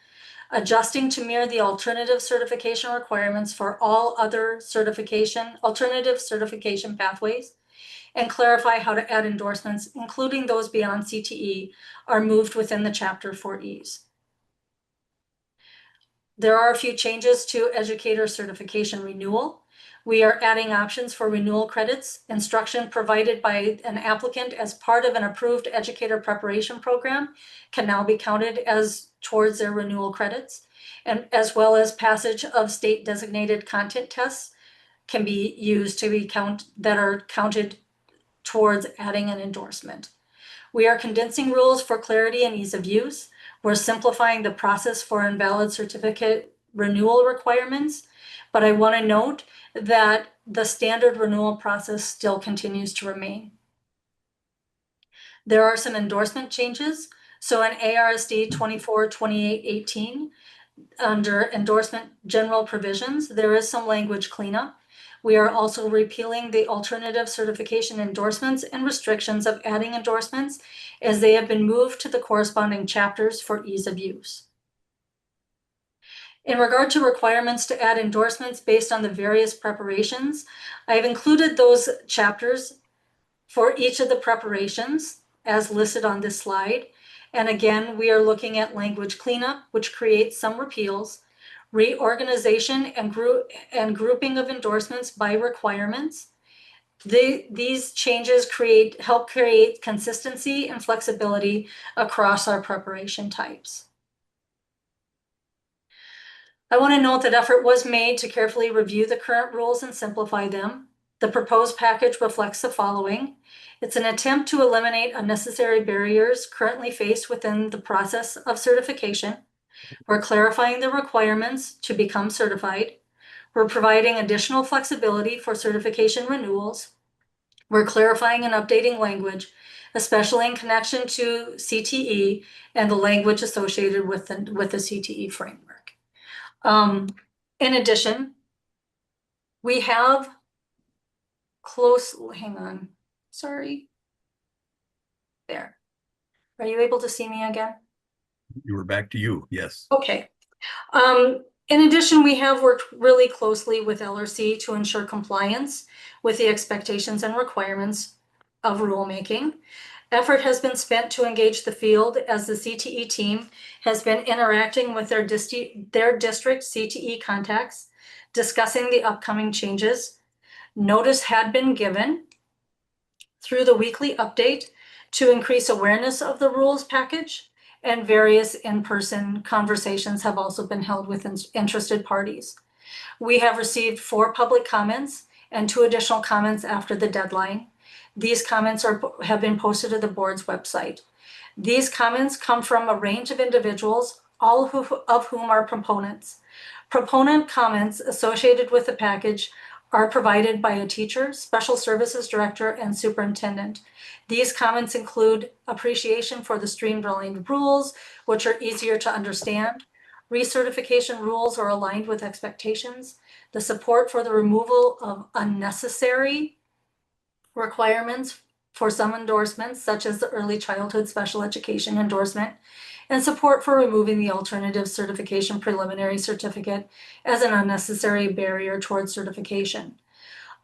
Adjusting to mirror the alternative certification requirements for all other alternative certification pathways, and clarify how to add endorsements, including those beyond CTE, are moved within the chapter for ease. There are a few changes to educator certification renewal. We are adding options for renewal credits. Instruction provided by an applicant as part of an approved educator preparation program can now be counted as towards their renewal credits, and as well as passage of state designated content tests can be used to be counted towards adding an endorsement. We are condensing rules for clarity and ease of use. We're simplifying the process for invalid certificate renewal requirements, but I want to note that the standard renewal process still continues to remain. There are some endorsement changes. So in ARSD 242818, under endorsement general provisions, there is some language cleanup. We are also repealing the alternative certification endorsements and restrictions of adding endorsements as they have been moved to the corresponding chapters for ease of use. In regard to requirements to add endorsements based on the various preparations, I've included those chapters for each of the preparations as listed on this slide. And again, we are looking at language cleanup, which creates some repeals, reorganization and grouping of endorsements by requirements. These changes help create consistency and flexibility across our preparation types. I want to note that effort was made to carefully review the current rules and simplify them. The proposed package reflects the following. It's an attempt to eliminate unnecessary barriers currently faced within the process of certification. We're clarifying the requirements to become certified. We're providing additional flexibility for certification renewals. We're clarifying and updating language, especially in connection to CTE and the language associated with the CTE framework. In addition, we have hang on, sorry. There. Are you able to see me again?
You were back to you, yes.
Okay. In addition, we have worked really closely with LRC to ensure compliance with the expectations and requirements of rulemaking. Effort has been spent to engage the field as the CTE team has been interacting with their district CTE contacts, discussing the upcoming changes. Notice had been given through the weekly update to increase awareness of the rules package, and various in-person conversations have also been held with interested parties. We have received 4 public comments and 2 additional comments after the deadline. These comments have been posted to the board's website. These comments come from a range of individuals, all of whom are proponents. Proponent comments associated with the package are provided by a teacher, special services director, and superintendent. These comments include appreciation for the streamlined rules, which are easier to understand. Recertification rules are aligned with expectations. The support for the removal of unnecessary requirements for some endorsements, such as the early childhood special education endorsement, and support for removing the alternative certification preliminary certificate as an unnecessary barrier towards certification.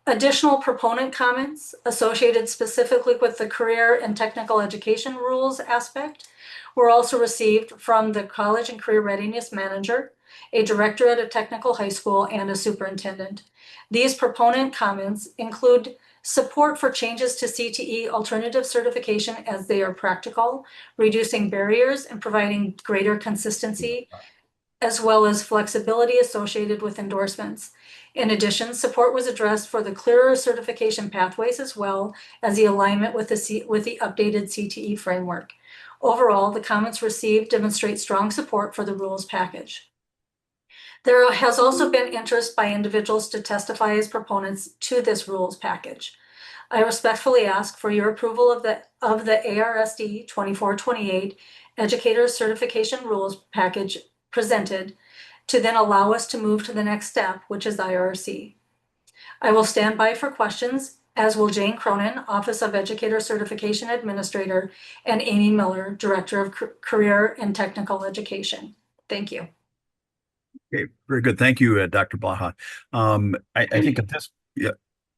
Additional proponent comments associated specifically with the career and technical education rules aspect were also received from the college and career readiness manager, a director at a technical high school, and a superintendent. These proponent comments include support for changes to CTE alternative certification as they are practical, reducing barriers and providing greater consistency, as well as flexibility associated with endorsements. In addition, support was addressed for the clearer certification pathways as well as the alignment with the updated CTE framework. Overall, the comments received demonstrate strong support for the rules package. There has also been interest by individuals to testify as proponents to this rules package. I respectfully ask for your approval of the ARSD 2428 Educator Certification Rules package presented to then allow us to move to the next step, which is IRC. I will stand by for questions, as will Jane Cronin, Office of Educator Certification Administrator, and Amy Miller, Director of Career and Technical Education. Thank you.
Okay, very good. Thank you, Dr. Blaha. I think at this,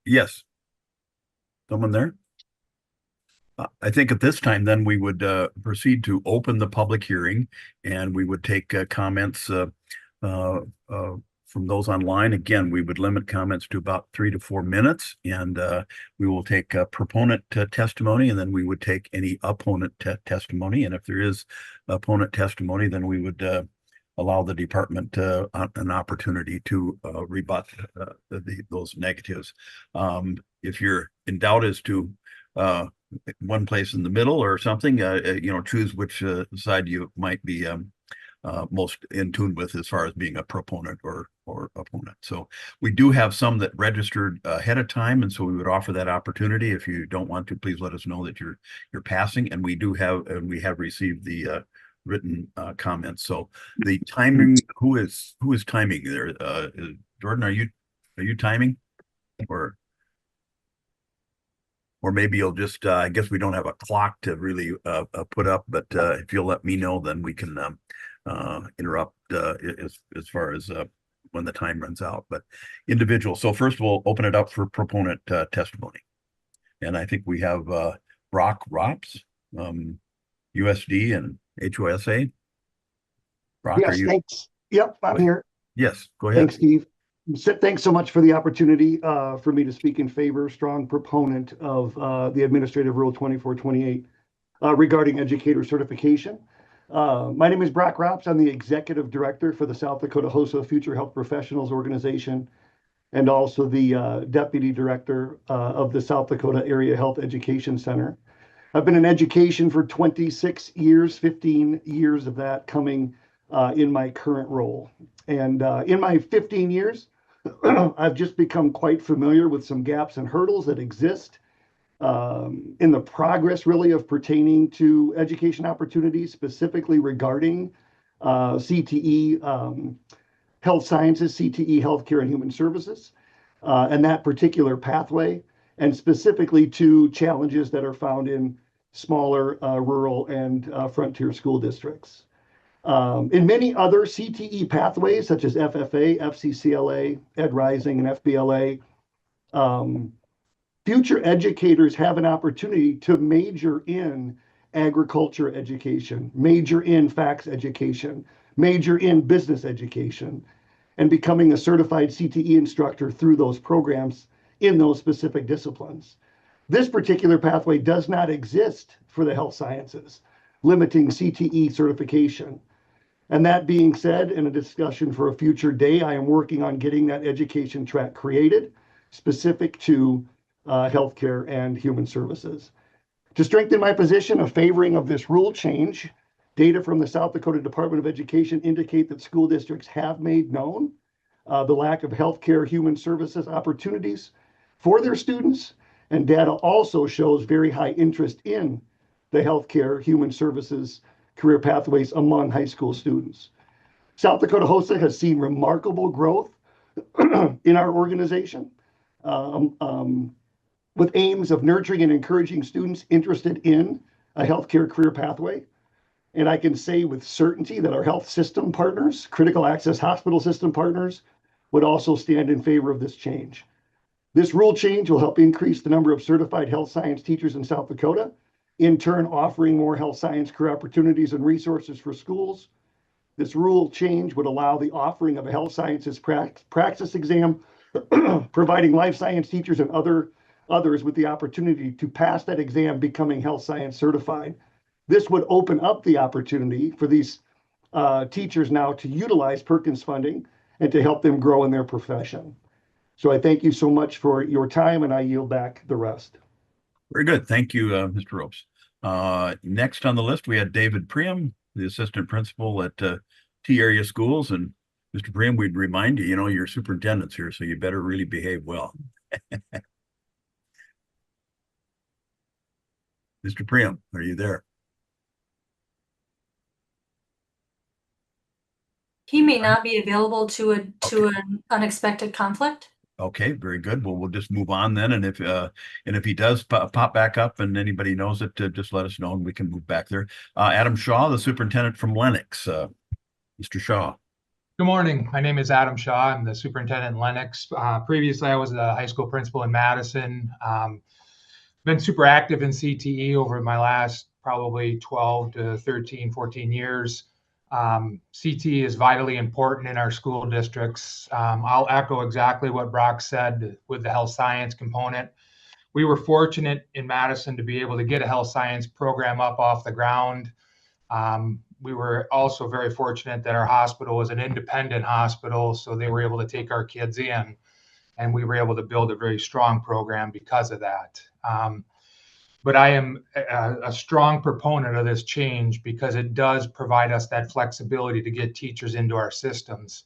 yes. Someone there? I think at this time, then we would proceed to open the public hearing, and we would take comments from those online. Again, we would limit comments to about 3 to 4 minutes, and we will take proponent testimony, and then we would take any opponent testimony. And if there is opponent testimony, then we would allow the department an opportunity to rebut those negatives. If you're in doubt as to one place in the middle or something, choose which side you might be most in tune with as far as being a proponent or opponent. So we do have some that registered ahead of time, and so we would offer that opportunity. If you don't want to, please let us know that you're passing. And we have received the written comments. So the timing, who is timing there? Jordan, are you timing, or maybe you'll just I guess we don't have a clock to really put up, but if you'll let me know, then we can interrupt as far as when the time runs out. But individual. So first we'll open it up for proponent testimony, and I think we have Brock Rops, USD and HOSA. Brock,
yes, thanks. Yep, I'm here.
Yes, go ahead.
Thanks, Steve. Thanks so much for the opportunity for me to speak in favor, strong proponent of the Administrative Rule 2428 regarding educator certification. My name is Brock Rops. I'm the Executive Director for the South Dakota HOSA Future Health Professionals Organization, and also the Deputy Director of the South Dakota Area Health Education Center. I've been in education for 26 years, 15 years of that coming in my current role. And in my 15 years, I've just become quite familiar with some gaps and hurdles that exist in the progress really of pertaining to education opportunities, specifically regarding CTE, health sciences, CTE, healthcare and human services, and that particular pathway, and specifically to challenges that are found in smaller rural and frontier school districts. In many other CTE pathways, such as FFA, FCCLA, Ed Rising, and FBLA, future educators have an opportunity to major in agriculture education, major in FACS education, major in business education, and becoming a certified CTE instructor through those programs in those specific disciplines. This particular pathway does not exist for the health sciences, limiting CTE certification. And that being said, in a discussion for a future day, I am working on getting that education track created specific to healthcare and human services. To strengthen my position of favoring of this rule change, data from the South Dakota Department of Education indicate that school districts have made known the lack of healthcare human services opportunities for their students, and data also shows very high interest in the healthcare human services career pathways among high school students. South Dakota HOSA has seen remarkable growth in our organization with aims of nurturing and encouraging students interested in a healthcare career pathway. And I can say with certainty that our health system partners, critical access hospital system partners, would also stand in favor of this change. This rule change will help increase the number of certified health science teachers in South Dakota, in turn offering more health science career opportunities and resources for schools. This rule change would allow the offering of a health sciences praxis exam, providing life science teachers and others with the opportunity to pass that exam, becoming health science certified. This would open up the opportunity for these teachers now to utilize Perkins funding and to help them grow in their profession. So I thank you so much for your time, and I yield back the rest.
Very good. Thank you, Mr. Ropes. Next on the list, we had David Priam, the assistant principal at T Area Schools. And Mr. Priam, we'd remind you, your superintendent's here, so you better really behave well. Mr. Priam, are you there?
He may not be available to an unexpected conflict.
Okay, very good. Well, we'll just move on then. And if he does pop back up and anybody knows it, just let us know and we can move back there. Adam Shaw, the superintendent from Lennox. Mr. Shaw.
Good morning. My name is Adam Shaw. I'm the superintendent in Lennox. Previously, I was the high school principal in Madison. Been super active in CTE over my last probably 12 to 13, 14 years. CTE is vitally important in our school districts. I'll echo exactly what Brock said with the health science component. We were fortunate in Madison to be able to get a health science program up off the ground. We were also very fortunate that our hospital was an independent hospital, so they were able to take our kids in, and we were able to build a very strong program because of that. But I am a strong proponent of this change because it does provide us that flexibility to get teachers into our systems.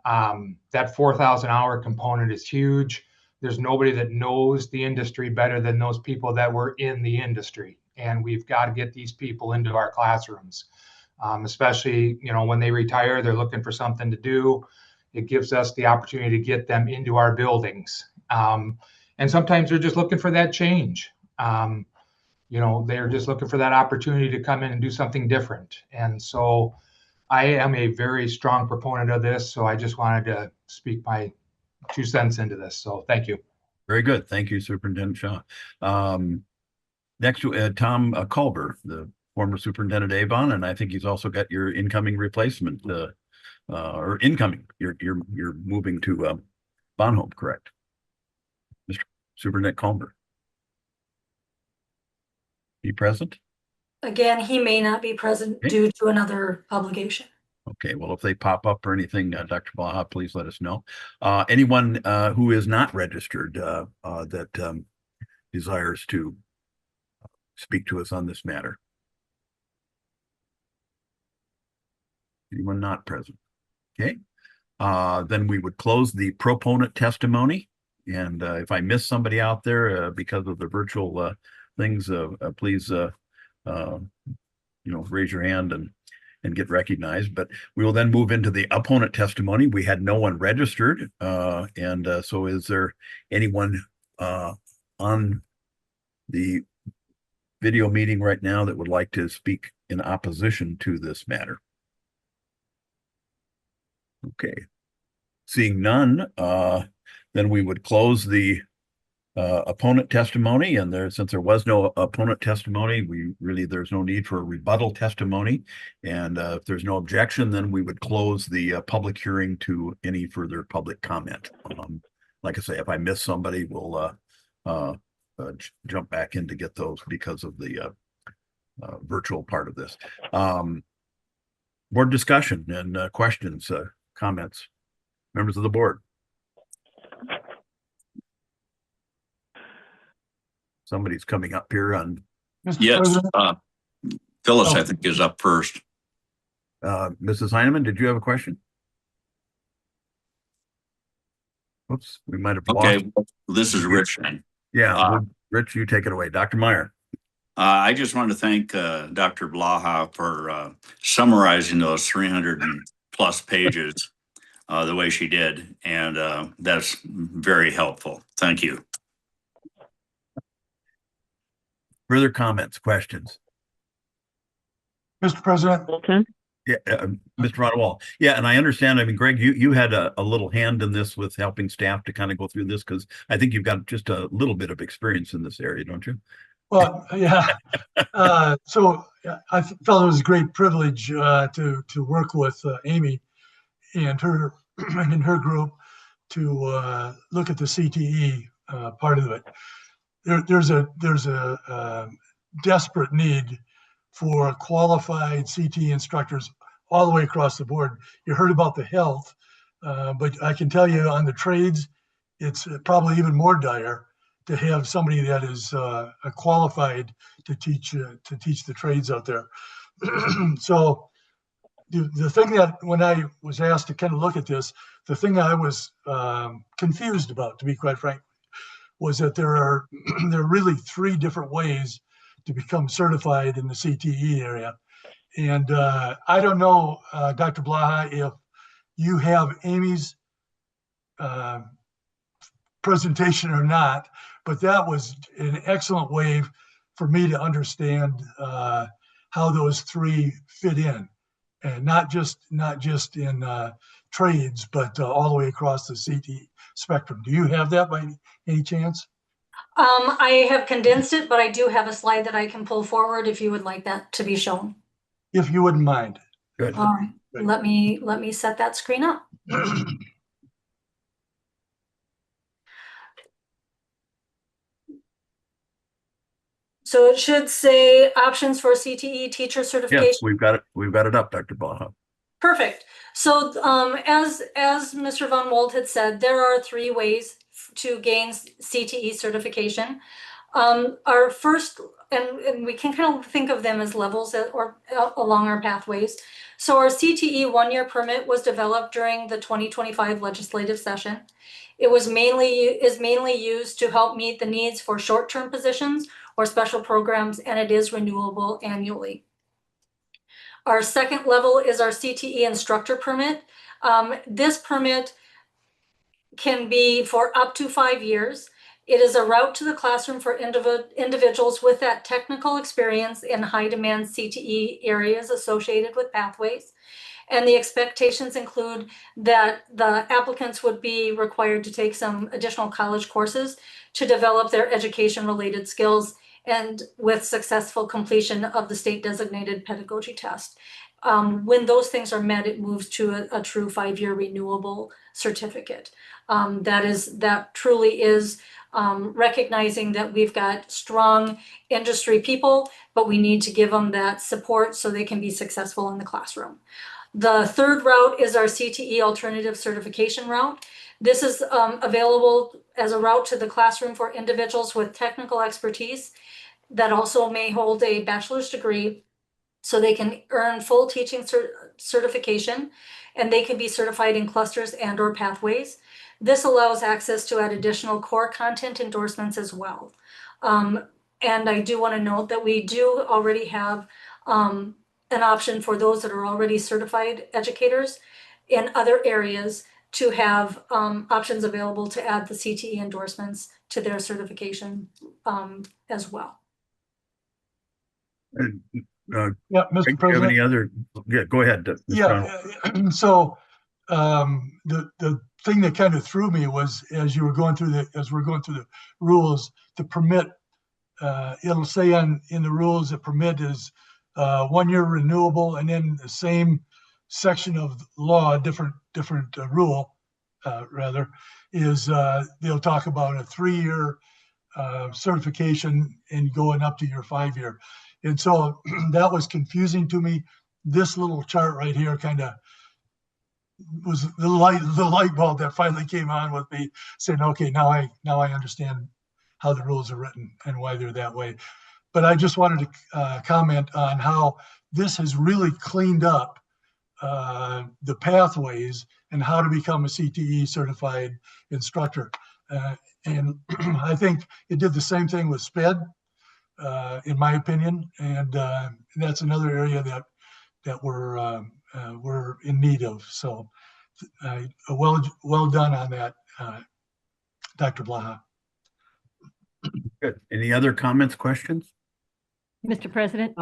That 4,000 hour component is huge. There's nobody that knows the industry better than those people that were in the industry. And we've got to get these people into our classrooms, especially, when they retire, they're looking for something to do. It gives us the opportunity to get them into our buildings. And sometimes they're just looking for that change. They're just looking for that opportunity to come in and do something different. And so I am a very strong proponent of this. So I just wanted to speak my 2 cents into this. So thank you.
Very good. Thank you, Superintendent Shaw. Next to Tom Culber, the former Superintendent Avon, and I think he's also got your incoming replacement, or incoming. You're moving to Bonhomme, correct? Mr. Superintendent Culber. Be present?
Again, he may not be present due to another obligation.
Okay, well, if they pop up or anything, Dr. Blaha, please let us know. Anyone who is not registered that desires to speak to us on this matter? Anyone not present? Okay, then we would close the proponent testimony. And if I miss somebody out there because of the virtual things, please, raise your hand and get recognized. But we will then move into the opponent testimony. We had no one registered. So is there anyone on the video meeting right now that would like to speak in opposition to this matter? Okay. Seeing none, then we would close the opponent testimony, and since there was no opponent testimony, there's no need for a rebuttal testimony. And if there's no objection, then we would close the public hearing to any further public comment. Like I say, if I miss somebody, we'll jump back in to get those because of the virtual part of this. Board discussion and questions, comments, members of the board. Somebody's coming up here on.
Yes, Phyllis, I think, is up first.
Mrs. Heineman, did you have a question? Oops, we might have lost.
Okay, this is Rich.
Yeah, Rich, you take it away. Dr. Meyer.
I just wanted to thank Dr. Blaha for summarizing those 300 plus pages the way she did, and that's very helpful. Thank you.
Further comments, questions?
Mr. President?
Yeah, Mr. Rodwell. Yeah, and I understand. I mean, Greg, you had a little hand in this with helping staff to kind of go through this, because I think you've got just a little bit of experience in this area, don't you?
Well, yeah. So I felt it was a great privilege to work with Amy and her group to look at the CTE part of it. There's a desperate need for qualified CTE instructors all the way across the board. You heard about the health, but I can tell you on the trades, it's probably even more dire to have somebody that is qualified to teach the trades out there. So the thing that when I was asked to kind of look at this, the thing I was confused about, to be quite frank, was that there are really 3 different ways to become certified in the CTE area. And I don't know, Dr. Blaha, if you have Amy's presentation or not, but that was an excellent way for me to understand how those 3 fit in, and not just in trades, but all the way across the CTE spectrum. Do you have that by any chance?
I have condensed it, but I do have a slide that I can pull forward if you would like that to be shown.
If you wouldn't mind.
Good.
All right. Let me set that screen up. So it should say options for CTE teacher certification.
Yes, we've got it up, Dr. Blaha.
Perfect. So as Mr. Von Wold had said, there are 3 ways to gain CTE certification. Our first, and we can kind of think of them as levels or along our pathways. So our CTE one-year permit was developed during the 2025 legislative session. It is mainly used to help meet the needs for short-term positions or special programs, and it is renewable annually. Our second level is our CTE instructor permit. This permit can be for up to 5 years. It is a route to the classroom for individuals with that technical experience in high demand CTE areas associated with pathways. And the expectations include that the applicants would be required to take some additional college courses to develop their education related skills, and with successful completion of the state designated pedagogy test. When those things are met, it moves to a true 5-year renewable certificate. That truly is recognizing that we've got strong industry people, but we need to give them that support so they can be successful in the classroom. The third route is our CTE alternative certification route. This is available as a route to the classroom for individuals with technical expertise that also may hold a bachelor's degree, so they can earn full teaching certification, and they can be certified in clusters and or pathways. This allows access to add additional core content endorsements as well. And I do want to note that we do already have an option for those that are already certified educators in other areas to have options available to add the CTE endorsements to their certification as well.
Yeah, Mr.
Do you have any
President.
other? Yeah, go ahead. Mr.
Yeah. So the thing that kind of threw me was as we're going through the rules, the permit, it'll say in the rules the permit is 1 year renewable, and then the same section of law, different rule rather, is they'll talk about a 3-year certification and going up to your 5-year. And so that was confusing to me. This little chart right here kind of was the light bulb that finally came on with me, saying, okay, now I understand how the rules are written and why they're that way. But I just wanted to comment on how this has really cleaned up the pathways and how to become a CTE certified instructor. And I think it did the same thing with SPED, in my opinion. And that's another area that we're in need of. So well done on that, Dr. Blaha.
Good. Any other comments, questions?
Mr. President.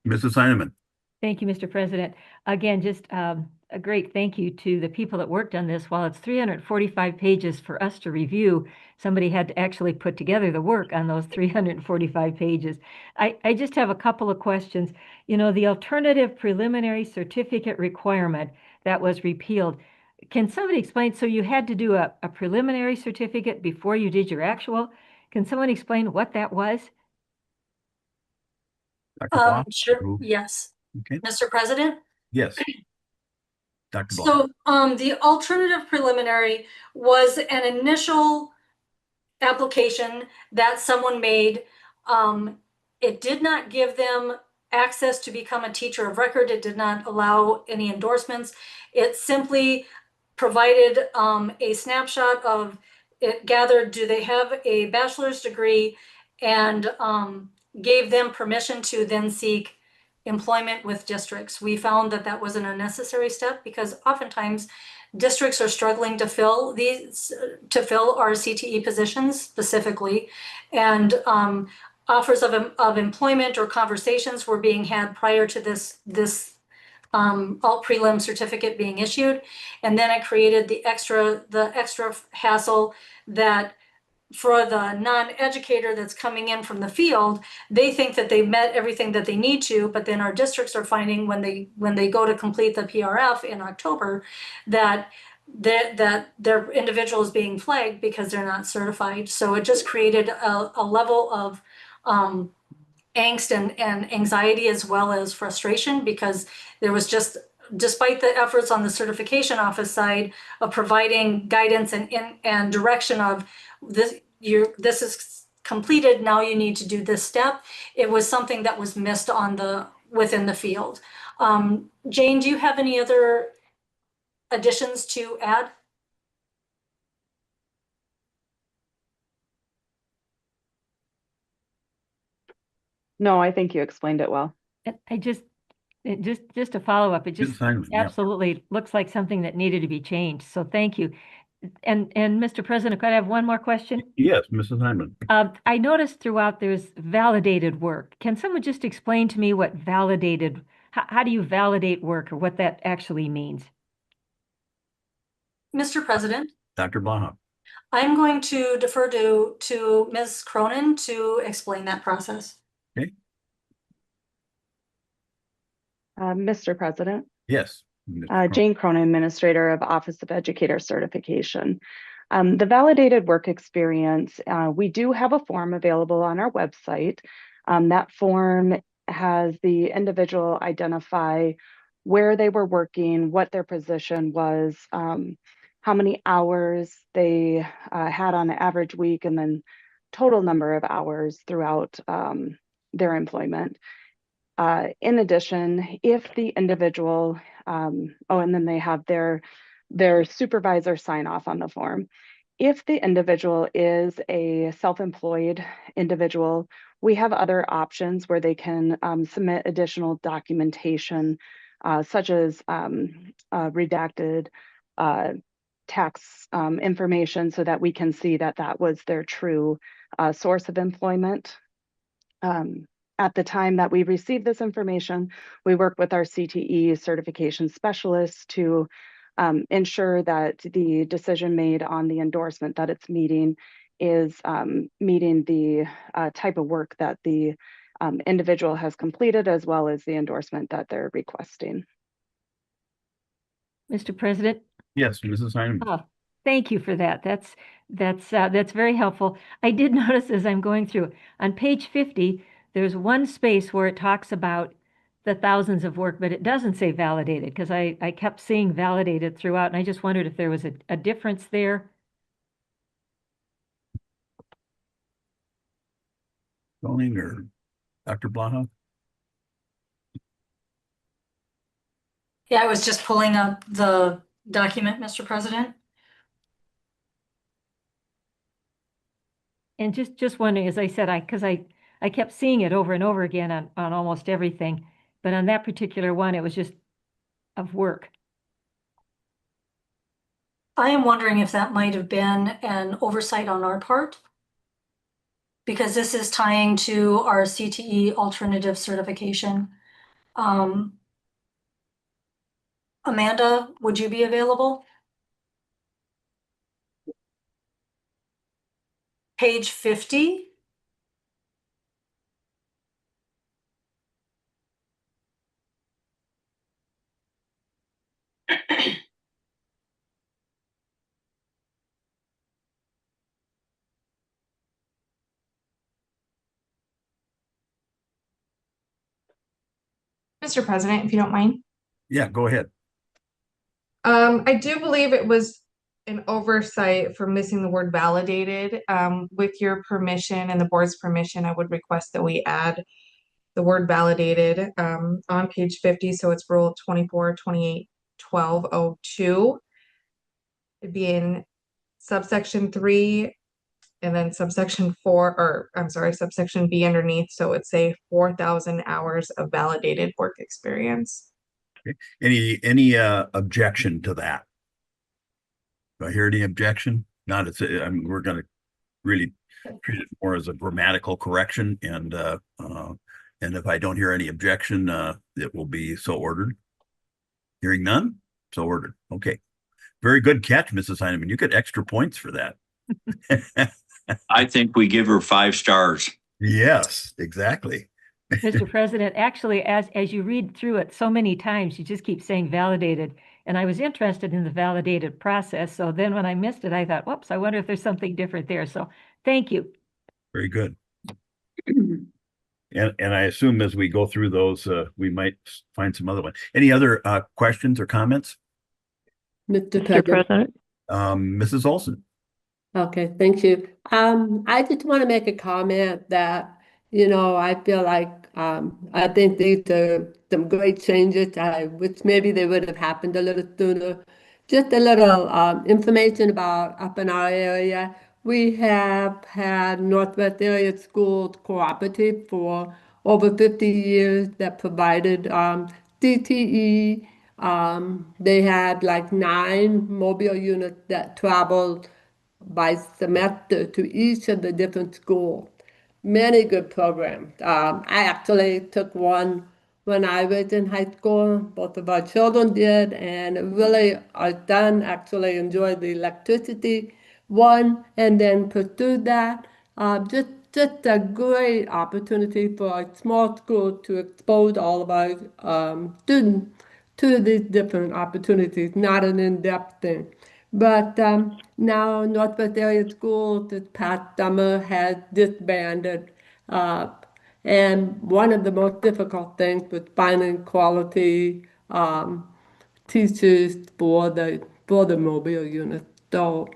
Mrs. Heineman.
Thank you, Mr. President. Again, just a great thank you to the people that worked on this. While it's 345 pages for us to review, somebody had to actually put together the work on those 345 pages. I just have a couple of questions. You know, the alternative preliminary certificate requirement that was repealed, can somebody explain? So you had to do a preliminary certificate before you did your actual? Can someone explain what that was?
Sure. Yes.
Okay.
Mr. President?
Yes. Dr.
So the alternative preliminary was an initial application that someone made. It did not give them access to become a teacher of record. It did not allow any endorsements. It simply provided a snapshot of it, gathered, do they have a bachelor's degree, and gave them permission to then seek employment with districts. We found that that was an unnecessary step because oftentimes districts are struggling to fill our CTE positions specifically, and offers of employment or conversations were being had prior to this alt prelim certificate being issued, and then it created the extra hassle that for the non-educator that's coming in from the field, they think that they've met everything that they need to, but then our districts are finding when they go to complete the PRF in October that their individual is being flagged because they're not certified. So it just created a level of angst and anxiety as well as frustration, because there was just, despite the efforts on the certification office side of providing guidance and direction of this is completed. Now you need to do this step. It was something that was missed within the field. Jane, do you have any other additions to add?
No, I think you explained it well.
Just a follow up. It just absolutely looks like something that needed to be changed. So thank you. And Mr. President, could I have one more question?
Yes, Mrs. Hyman.
I noticed throughout there's validated work. Can someone just explain to me what validated, how do you validate work or what that actually means?
Mr. President.
Dr. Blaha.
I'm going to defer to Ms. Cronin to explain that process.
Okay.
Mr. President.
Yes.
Jane Cronin, Administrator of Office of Educator Certification. The validated work experience, we do have a form available on our website. That form has the individual identify where they were working, what their position was, how many hours they had on an average week, and then total number of hours throughout their employment. In addition, if the individual, and then they have their supervisor sign off on the form. If the individual is a self-employed individual, we have other options where they can submit additional documentation, such as redacted tax information, so that we can see that that was their true source of employment. At the time that we receive this information, we work with our CTE certification specialists to ensure that the decision made on the endorsement that it's meeting is meeting the type of work that the individual has completed, as well as the endorsement that they're requesting.
Mr. President?
Yes, Mrs. Hyman.
Oh, thank you for that. That's very helpful. I did notice as I'm going through, on page 50, there's one space where it talks about the thousands of work, but it doesn't say validated, because I kept seeing validated throughout, and I just wondered if there was a difference there.
Cronin or Dr. Blaha?
Yeah, I was just pulling up the document, Mr. President.
And just wondering, as I said, because I kept seeing it over and over again on almost everything, but on that particular one, it was just of work.
I am wondering if that might have been an oversight on our part, because this is tying to our CTE alternative certification. Amanda, would you be available? Page 50.
Mr. President, if you don't mind.
Yeah, go ahead.
I do believe it was an oversight for missing the word validated. With your permission and the board's permission, I would request that we add the word validated on page 50. So it's rule 2428-1202. It'd be in subsection 3 and then subsection 4, or I'm sorry, subsection B underneath. So it'd say 4,000 hours of validated work experience.
Okay. Any objection to that? Do I hear any objection? Not, we're going to really treat it more as a grammatical correction, and if I don't hear any objection, it will be so ordered. Hearing none, so ordered. Okay, very good catch, Mrs. Heineman. You get extra points for that.
I think we give her 5 stars.
Yes, exactly.
Mr. President, actually, as you read through it so many times, you just keep saying validated. And I was interested in the validated process. So then when I missed it, I thought, whoops, I wonder if there's something different there. So thank you.
Very good. And I assume as we go through those, we might find some other ones. Any other questions or comments?
Mr. President.
Mrs. Olson.
Okay, thank you. I just want to make a comment that, I feel like, I think these are some great changes. I wish maybe they would have happened a little sooner. Just a little, information about up in our area. We have had Northwest Area Schools Cooperative for over 50 years that provided, CTE. They had like 9 mobile units that traveled by semester to each of the different schools. Many good programs. I actually took one when I was in high school. Both of our children did, and really our son actually enjoyed the electricity one and then pursued that. Just a great opportunity for a small school to expose all of our students to these different opportunities, not an in-depth thing. But now Northwest Area Schools this past summer has disbanded. And one of the most difficult things was finding quality teachers for the mobile unit. So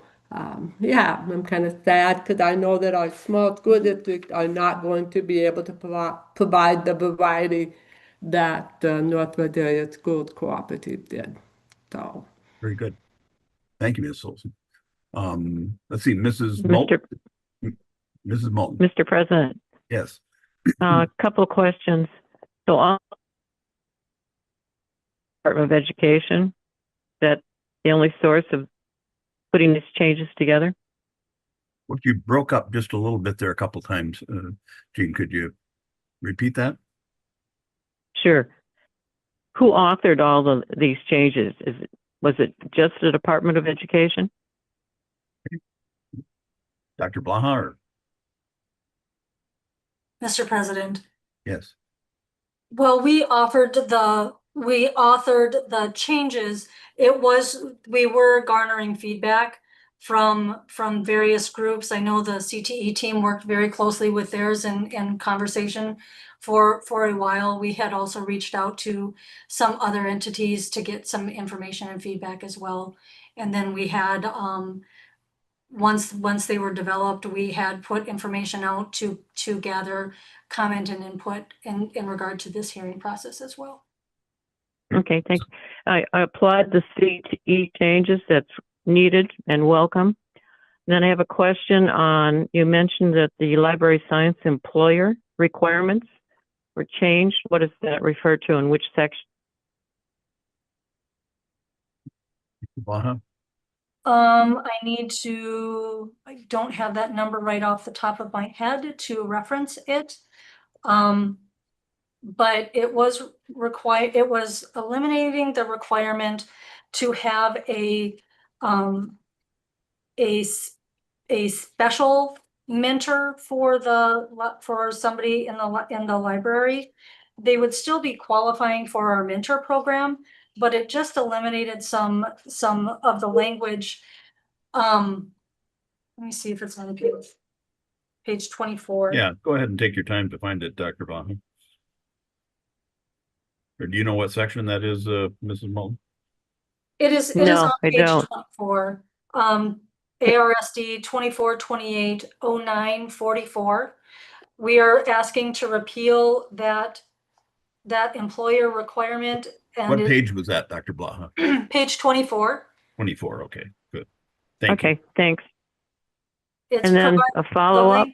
yeah, I'm kind of sad because I know that our small school districts are not going to be able to provide the variety that the Northwest Area Schools Cooperative did. So
Very good. Thank you, Ms. Olson. Let's see, Mrs. Moulton. Mrs. Moulton.
Mr. President,
Yes.
a couple of questions. So on Department of Education, that the only source of putting these changes together?
Well, you broke up just a little bit there a couple times. Jean, could you repeat that?
Sure. Who authored all these changes? Was it just the Department of Education?
Dr. Blaha, or?
Mr. President.
Yes.
Well, we authored the changes. We were garnering feedback from various groups. I know the CTE team worked very closely with theirs in conversation for a while. We had also reached out to some other entities to get some information and feedback as well. And then we had, once they were developed, we had put information out to gather comment and input in regard to this hearing process as well.
Okay, thanks. I applaud the CTE changes. That's needed and welcome. Then I have a question on, you mentioned that the library science employer requirements were changed. What does that refer to, in which section?
Blaha?
I don't have that number right off the top of my head to reference it. But it was eliminating the requirement to have a special mentor for somebody in the library. They would still be qualifying for our mentor program, but it just eliminated some of the language. Let me see if it's on page 24.
Yeah, go ahead and take your time to find it, Dr. Blaha. Or do you know what section that is, Mrs. Moulton?
It is on page 24. ARSD 24280944. We are asking to repeal that employer requirement. And
what page was that, Dr. Blaha?
Page 24.
24, okay, good. Thank you.
Okay, thanks.
It's
and then a follow-up.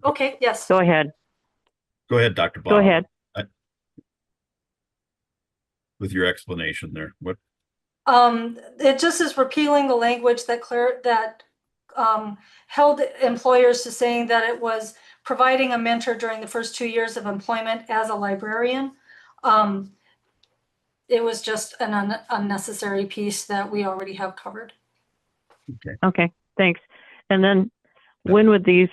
Okay, yes.
Go ahead.
Go ahead, Dr. Blaha.
Go ahead.
With your explanation there, what?
It just is repealing the language that held employers to saying that it was providing a mentor during the first 2 years of employment as a librarian. It was just an unnecessary piece that we already have covered.
Okay, thanks. And then when would these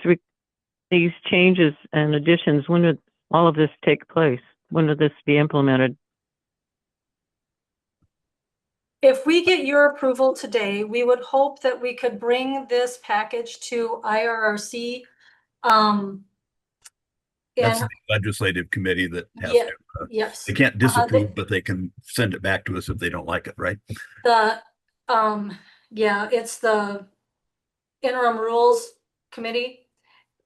changes and additions, when would all of this take place? When would this be implemented?
If we get your approval today, we would hope that we could bring this package to IRRC.
That's the legislative committee that has
Yeah,
to.
yes.
They can't disapprove, but they can send it back to us if they don't like it, right?
Yeah, it's interim rules committee.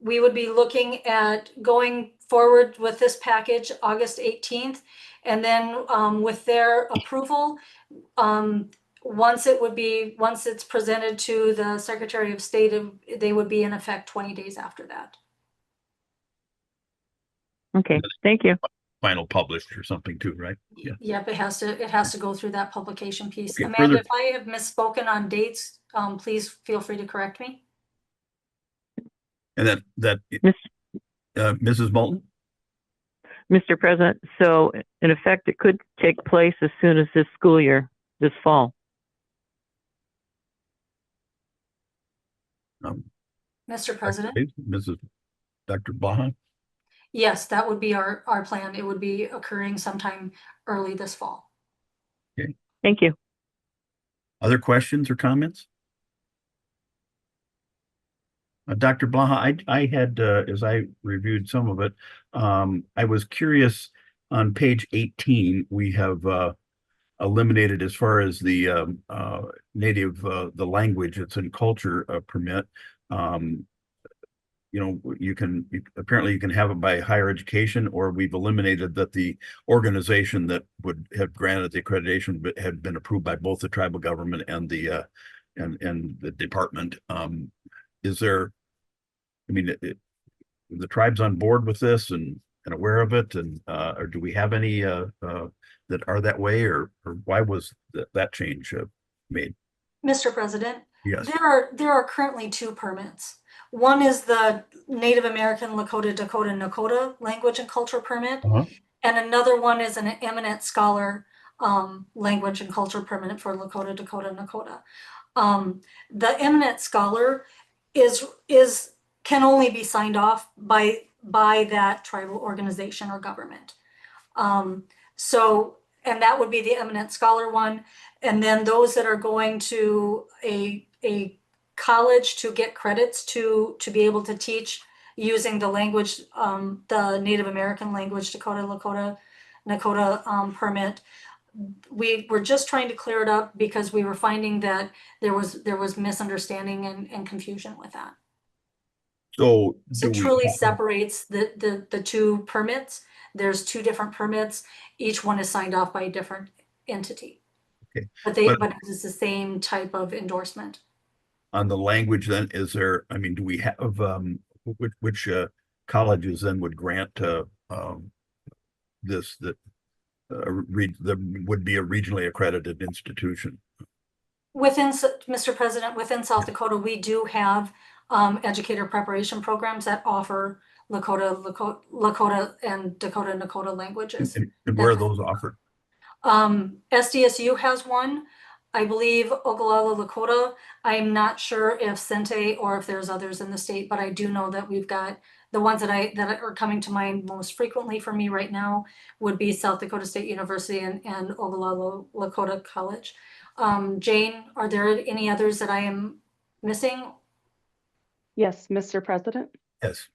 We would be looking at going forward with this package August 18th. And then with their approval, once it's presented to the Secretary of State, they would be in effect 20 days after that.
Okay, thank you.
Final published or something too, right? Yeah.
Yep, it has to go through that publication piece.
Okay,
Amanda, if I have misspoken on dates, please feel free to correct me.
And Mrs. Moulton?
Mr. President, so in effect, it could take place as soon as this school year, this fall.
Mr. President?
Mrs. Dr. Blaha?
Yes, that would be our plan. It would be occurring sometime early this fall.
Okay.
Thank you.
Other questions or comments? Dr. Blaha, I had, as I reviewed some of it, I was curious on page 18, we have eliminated as far as the native, the language that's in culture permit. You know, apparently you can have it by higher education, or we've eliminated that the organization that would have granted the accreditation had been approved by both the tribal government and the department. Is there, I mean, the tribe's on board with this and aware of it, and or do we have any that are that way, or why was that change made?
Mr. President,
yes,
there are currently 2 permits. One is the Native American Lakota, Dakota, Nakota language and culture permit, and another one is an eminent scholar language and culture permit for Lakota, Dakota, Nakota. The eminent scholar can only be signed off by that tribal organization or government. And that would be the eminent scholar one. And then those that are going to a college to get credits to be able to teach using the language, the Native American language, Dakota, Lakota, Nakota permit. We were just trying to clear it up because we were finding that there was misunderstanding and confusion with that.
So
it truly separates the 2 permits. There's 2 different permits. Each one is signed off by a different entity.
Okay.
But it's the same type of endorsement.
On the language, then, is there, I mean, do we have which colleges then would grant this that would be a regionally accredited institution?
Mr. President, within South Dakota, we do have educator preparation programs that offer Lakota and Dakota Nakota languages.
And where are those offered?
SDSU has one. I believe Ogallala Lakota. I'm not sure if Sente or if there's others in the state, but I do know that we've got the ones that are coming to mind most frequently for me right now would be South Dakota State University and Ogallala Lakota College. Jane, are there any others that I am missing?
Yes, Mr. President.
Yes,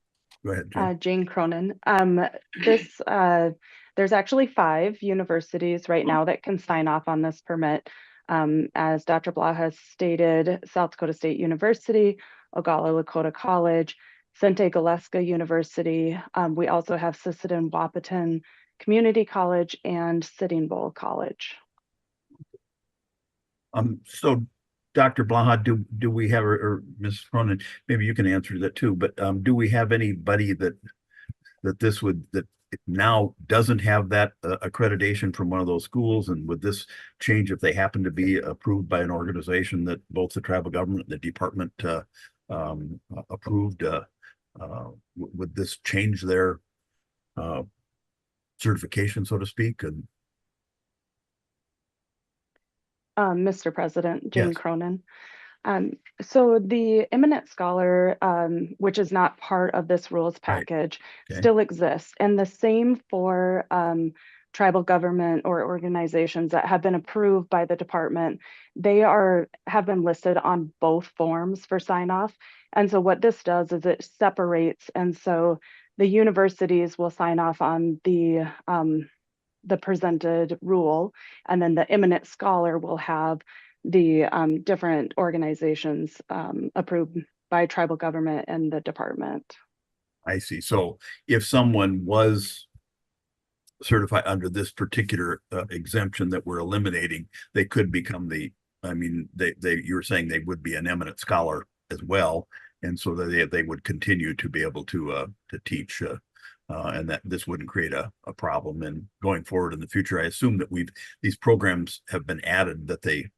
go ahead, Jane.
Jane Cronin. There's actually 5 universities right now that can sign off on this permit. As Dr. Blaha has stated, South Dakota State University, Ogallala Lakota College, Sente Galeska University. We also have Sisseton Wahpeton Community College and Sitting Bull College.
So Dr. Blaha, do we have, or Ms. Cronin, maybe you can answer that too, but do we have anybody that now doesn't have that accreditation from one of those schools? And would this change if they happen to be approved by an organization that both the tribal government and the department approved? Would this change their certification, so to speak? And
Mr. President, Jane
Yes.
Cronin. So the eminent scholar, which is not part of this rules package,
Okay.
still exists. And the same for tribal government or organizations that have been approved by the department. They have been listed on both forms for sign off. And so what this does is it separates. And so the universities will sign off on the presented rule, and then the eminent scholar will have the different organizations approve by tribal government and the department.
I see. So if someone was certified under this particular exemption that we're eliminating, they could become you were saying they would be an eminent scholar as well. And so that they would continue to be able to teach, and that this wouldn't create a problem. And going forward in the future, I assume that these programs have been added, that they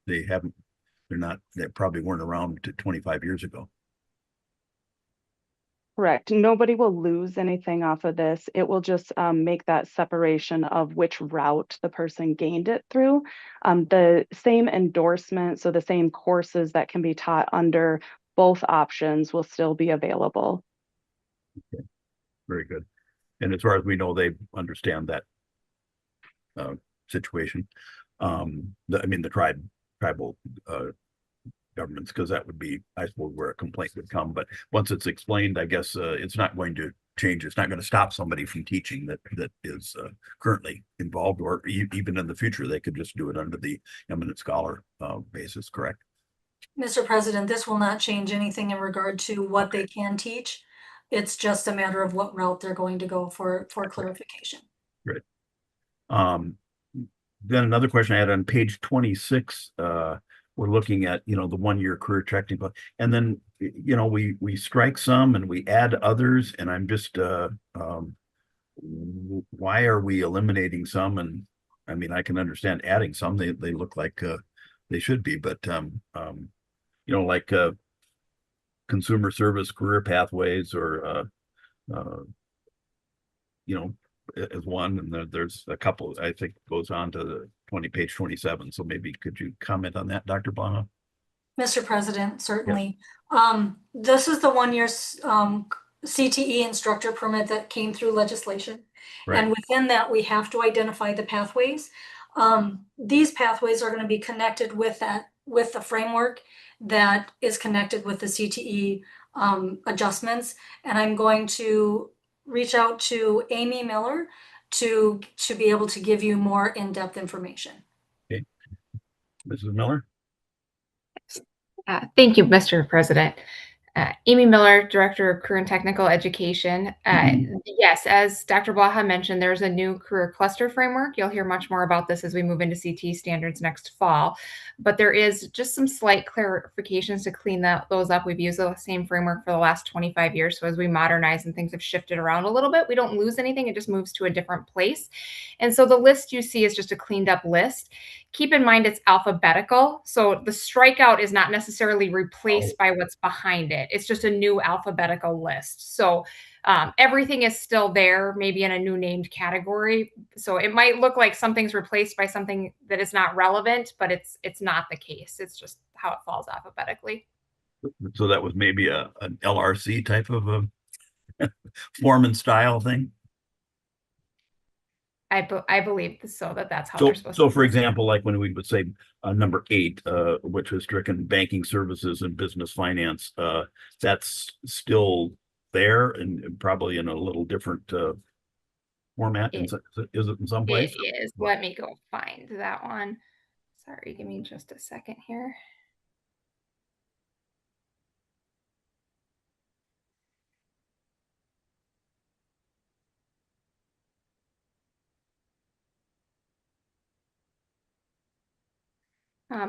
probably weren't around to 25 years ago.
Correct. Nobody will lose anything off of this. It will just make that separation of which route the person gained it through. The same endorsement, so the same courses that can be taught under both options will still be available.
Okay. Very good. And as far as we know, they understand that situation. The tribal governments, because that would be, I suppose, where a complaint would come. But once it's explained, I guess it's not going to change. It's not going to stop somebody from teaching that is currently involved, or even in the future, they could just do it under the eminent scholar basis, correct?
Mr. President, this will not change anything in regard to what they can teach. It's just a matter of what route they're going to go for clarification.
Great. Then another question I had on page 26, we're looking at, the 1-year career technical, and then, we strike some and we add others, and I'm just, why are we eliminating some? And I can understand adding some, they look like they should be, but, like consumer service career pathways, or, as one, and there's a couple, I think, goes on to the page 27. So maybe could you comment on that, Dr. Blaha?
Mr. President, certainly. Yeah. This is the 1-year CTE instructor permit that came through legislation. Right. And within that, we have to identify the pathways. These pathways are going to be connected with the framework that is connected with the CTE adjustments. And I'm going to reach out to Amy Miller to be able to give you more in-depth information.
Okay. Mrs. Miller?
Thank you, Mr. President. Amy Miller, Director of Career and Technical Education. Yes, as Dr. Blaha mentioned, there's a new career cluster framework. You'll hear much more about this as we move into CTE standards next fall. But there is just some slight clarifications to clean those up. We've used the same framework for the last 25 years. So as we modernize and things have shifted around a little bit, we don't lose anything. It just moves to a different place. And so the list you see is just a cleaned up list. Keep in mind it's alphabetical. So the strikeout is not necessarily replaced by what's behind it. It's just a new alphabetical list. So everything is still there, maybe in a new named category. So it might look like something's replaced by something that is not relevant, but it's not the case. It's just how it falls alphabetically.
So that was maybe an LRC type of a form and style thing?
I believe so, that's how they're supposed to.
So for example, like when we would say number 8, which was stricken banking services and business finance, that's still there and probably in a little different format. Is it in some place?
It is. Let me go find that one. Sorry, give me just a second here.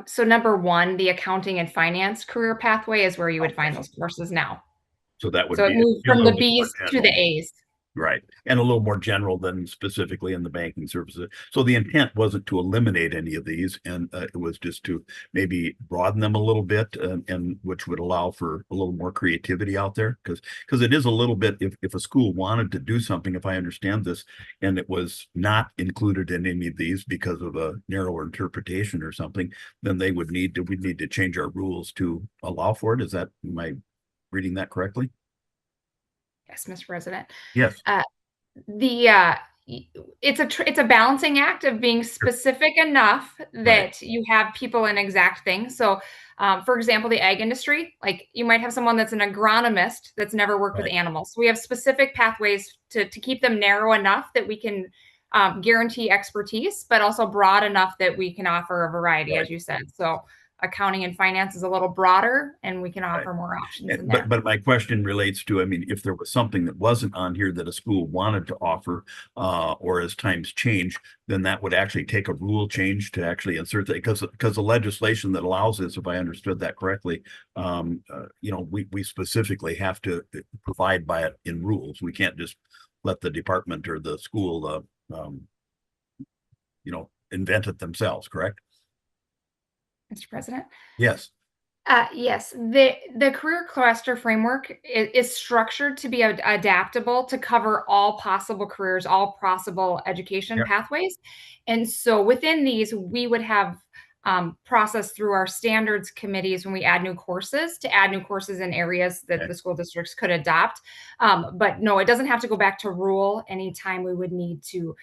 So number 1, the accounting and finance career pathway is where you would find those courses now.
So that would
it moved from the B's to the A's.
Right. And a little more general than specifically in the banking services. So the intent wasn't to eliminate any of these, and it was just to maybe broaden them a little bit, and which would allow for a little more creativity out there. Because it is a little bit, if a school wanted to do something, if I understand this, and it was not included in any of these because of a narrower interpretation or something, then we'd need to change our rules to allow for it. Am I reading that correctly?
Yes, Mr. President.
Yes.
It's a balancing act of being specific enough that you have people in exact things. So, for example, the ag industry, like you might have someone that's an agronomist that's never worked with animals. So we have specific pathways to keep them narrow enough that we can guarantee expertise, but also broad enough that we can offer a variety, as you said. So accounting and finance is a little broader, and we can offer more options in there.
But my question relates to, I mean, if there was something that wasn't on here that a school wanted to offer, or as times change, then that would actually take a rule change to actually insert that, because the legislation that allows this, if I understood that correctly, you know, we specifically have to provide by it in rules. We can't just let the department or the school, you know, invent it themselves, correct?
Mr. President?
Yes.
Yes, the career cluster framework is structured to be adaptable to cover all possible careers, all possible education pathways. And so within these, we would have process through our standards committees when we add new courses, to add new courses in areas that the school districts could adopt. But no, it doesn't have to go back to rule anytime we would need to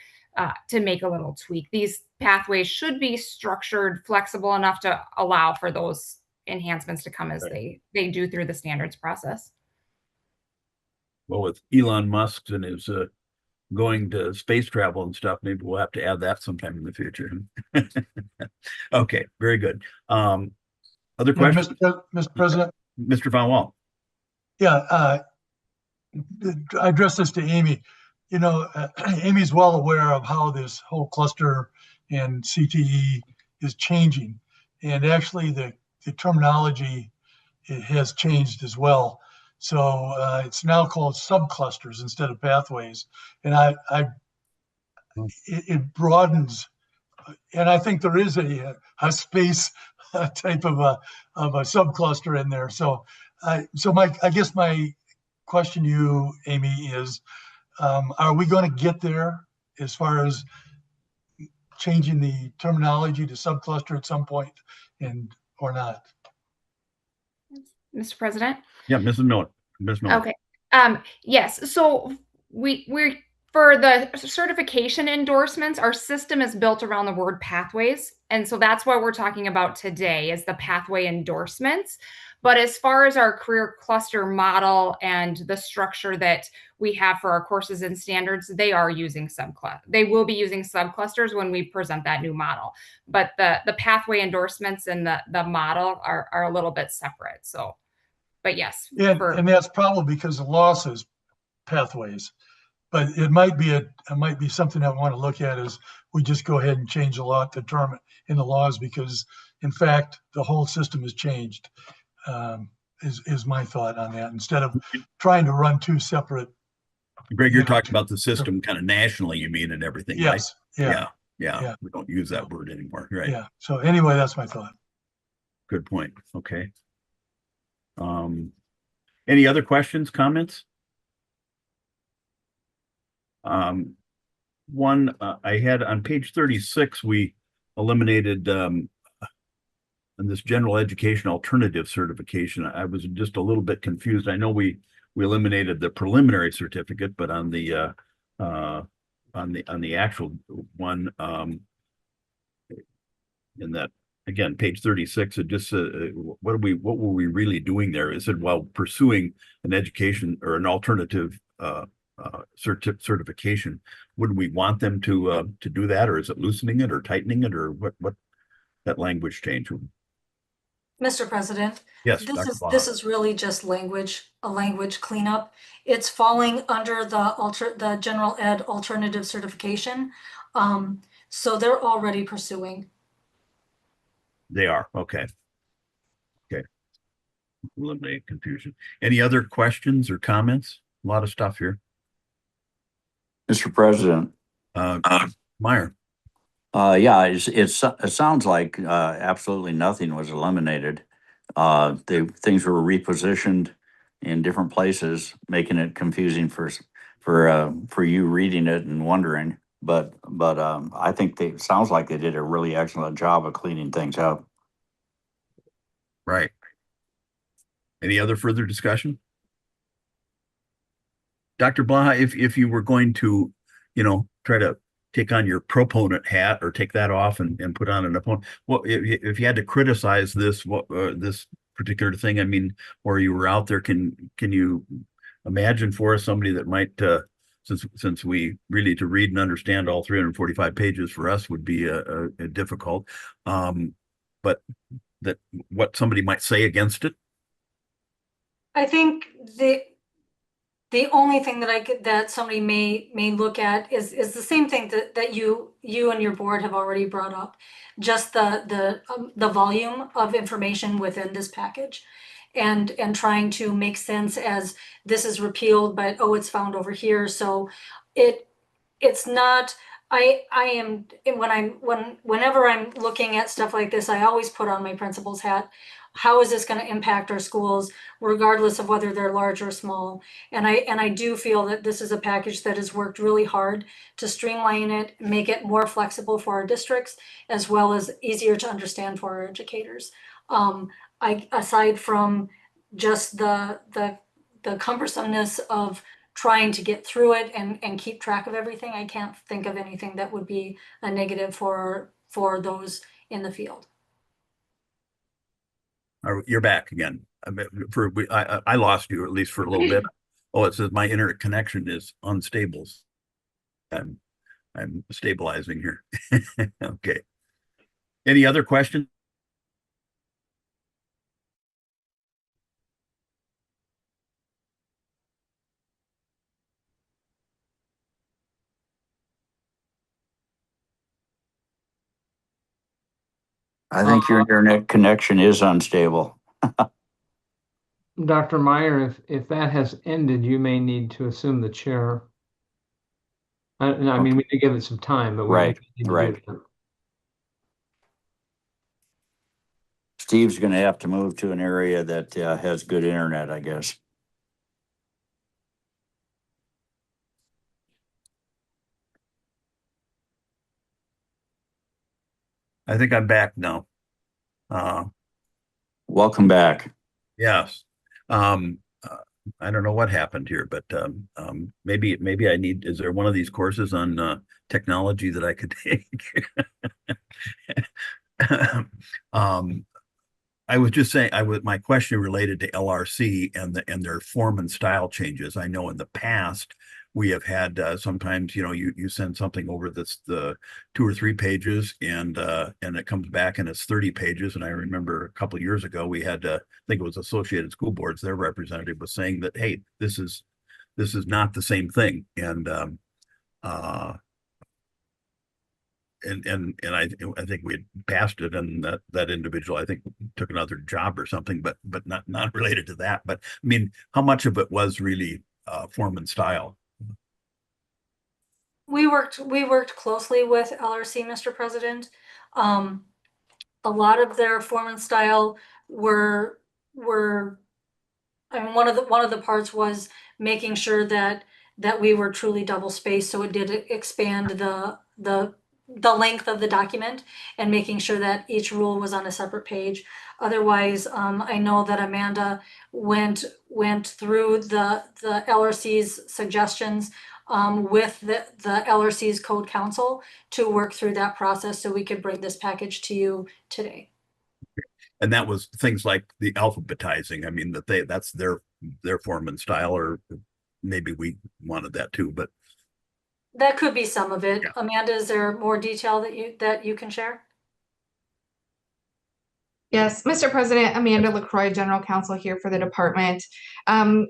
make a little tweak. These pathways should be structured flexible enough to allow for those enhancements to come as they do through the standards process.
Well, with Elon Musk and his going to space travel and stuff, maybe we'll have to add that sometime in the future. Okay, very good. Other questions?
Mr. President?
Mr. Van Wall.
Yeah, I address this to Amy. You know, Amy's well aware of how this whole cluster and CTE is changing. And actually the terminology has changed as well. So it's now called subclusters instead of pathways. And it broadens, and I think there is a space type of a subcluster in there. So I guess my question to you, Amy, is are we going to get there as far as changing the terminology to subcluster at some point, or not?
Mr. President?
Yeah, Mrs. Miller. Ms. Miller.
Okay. Yes. So we're for the certification endorsements, our system is built around the word pathways. And so that's what we're talking about today is the pathway endorsements. But as far as our career cluster model and the structure that we have for our courses and standards, they are using they will be using subclusters when we present that new model. But the pathway endorsements and the model are a little bit separate. So, but yes.
Yeah, and that's probably because the law says pathways. But it might be something I want to look at is we just go ahead and change the law to determine in the laws, because in fact the whole system has changed. Is my thought on that, instead of trying to run two separate.
Greg, you're talking about the system kind of nationally, you mean, and everything,
yes,
right?
Yeah.
Yeah. We don't use that word anymore, right?
Yeah. So anyway, that's my thought.
Good point. Okay. Any other questions, comments? One I had on page 36, we eliminated in this general education alternative certification. I was just a little bit confused. I know we eliminated the preliminary certificate, but on the actual one, in that, again, page 36, it just what were we really doing there? Is it while pursuing an education or an alternative certification, wouldn't we want them to do that, or is it loosening it or tightening it, or what that language change?
Mr. President,
yes,
this is really just a language cleanup. It's falling under the general ed alternative certification. So they're already pursuing.
They are, okay. Eliminate confusion. Any other questions or comments? A lot of stuff here.
Mr. President.
Meyer.
Yeah, it sounds like absolutely nothing was eliminated. Things were repositioned in different places, making it confusing for you reading it and wondering. But I think it sounds like they did a really excellent job of cleaning things up.
Right. Any other further discussion? Dr. Blaha, if you were going to, try to take on your proponent hat or take that off and put on an opponent, well, if you had to criticize this particular thing, I mean, or you were out there, can you imagine for us somebody that might, since we really, to read and understand all 345 pages for us would be difficult, but what somebody might say against it?
I think the only thing that somebody may look at is the same thing that you and your board have already brought up, just the volume of information within this package, and trying to make sense as this is repealed, but oh, it's found over here. So it's not. Whenever I'm looking at stuff like this, I always put on my principal's hat. How is this going to impact our schools, regardless of whether they're large or small? And I do feel that this is a package that has worked really hard to streamline it, make it more flexible for our districts, as well as easier to understand for our educators. Aside from just the cumbersomeness of trying to get through it and keep track of everything, I can't think of anything that would be a negative for those in the field.
You're back again. I lost you, at least for a little bit. Oh, it says my internet connection is unstable. I'm stabilizing here. Okay. Any other questions?
I think your internet connection is unstable.
Dr. Meyer, if that has ended, you may need to assume the chair. I mean, we could give it some time, but we
Right,
need to
right.
do that.
Steve's going to have to move to an area that has good internet, I guess.
I think I'm back now.
Welcome back.
Yes. I don't know what happened here, but maybe I need, is there one of these courses on technology that I could take? I was just saying, my question related to LRC and their form and style changes. I know in the past we have had sometimes, you send something over that's the 2 or 3 pages and it comes back and it's 30 pages. And I remember a couple of years ago we had I think it was Associated School Boards, their representative was saying that, hey, this is not the same thing. And I think we had passed it, and that individual, I think, took another job or something, but not related to that. But I mean, how much of it was really form and style?
We worked closely with LRC, Mr. President. A lot of their form and style were I mean, one of the parts was making sure that we were truly double spaced, so it did expand the length of the document and making sure that each rule was on a separate page. Otherwise, I know that Amanda went through the LRC's suggestions with the LRC's code counsel to work through that process so we could bring this package to you today.
And that was things like the alphabetizing. I mean, that's their form and style, or maybe we wanted that too, but
that could be some of it.
Yeah.
Amanda, is there more detail that you can share?
Yes, Mr. President, Amanda LaCroix, General Counsel here for the department.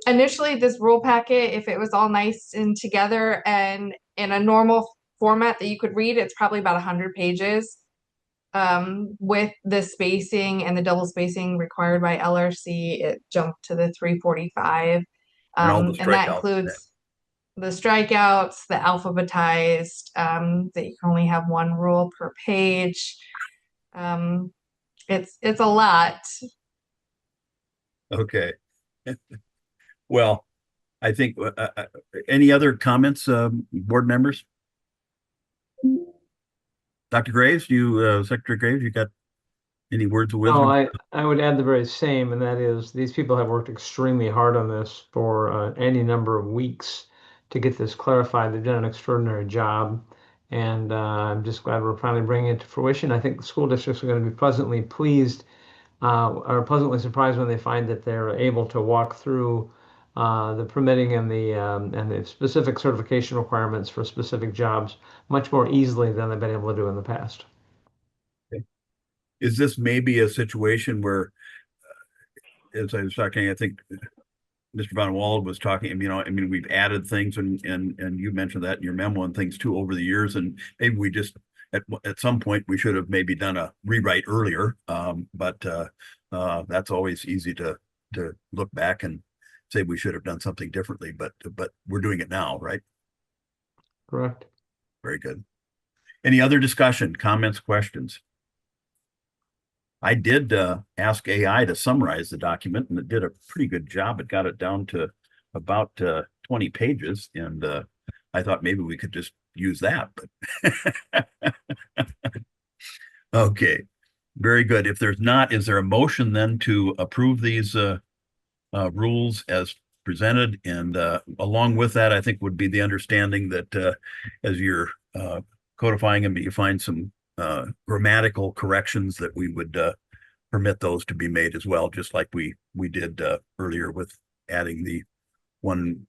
Initially, this rule packet, if it was all nice and together and in a normal format that you could read, it's probably about 100 pages. With the spacing and the double spacing required by LRC, it jumped to the 345. And that includes the strikeouts, the alphabetized, that you can only have one rule per page. It's a lot.
Okay. Well, I think any other comments, board members? Dr. Graves, Secretary Graves, you got any words of wisdom?
Oh, I would add the very same, and that is these people have worked extremely hard on this for any number of weeks to get this clarified. They've done an extraordinary job, and I'm just glad we're finally bringing it to fruition. I think the school districts are going to be pleasantly pleased or pleasantly surprised when they find that they're able to walk through the permitting and the specific certification requirements for specific jobs much more easily than they've been able to do in the past.
Okay. is this maybe a situation where, as I was talking, I think Mr. Von Wald was talking, I mean, we've added things and you mentioned that in your memo and things too over the years, and maybe we just, at some point, we should have maybe done a rewrite earlier. But that's always easy to look back and say we should have done something differently, but we're doing it now, right?
Correct.
Very good. Any other discussion, comments, questions? I did ask AI to summarize the document, and it did a pretty good job. It got it down to about 20 pages, and I thought maybe we could just use that, but okay, very good. If there's not, is there a motion then to approve these rules as presented? And along with that, I think would be the understanding that as you're codifying them, you find some grammatical corrections that we would permit those to be made as well, just like we did earlier with adding the one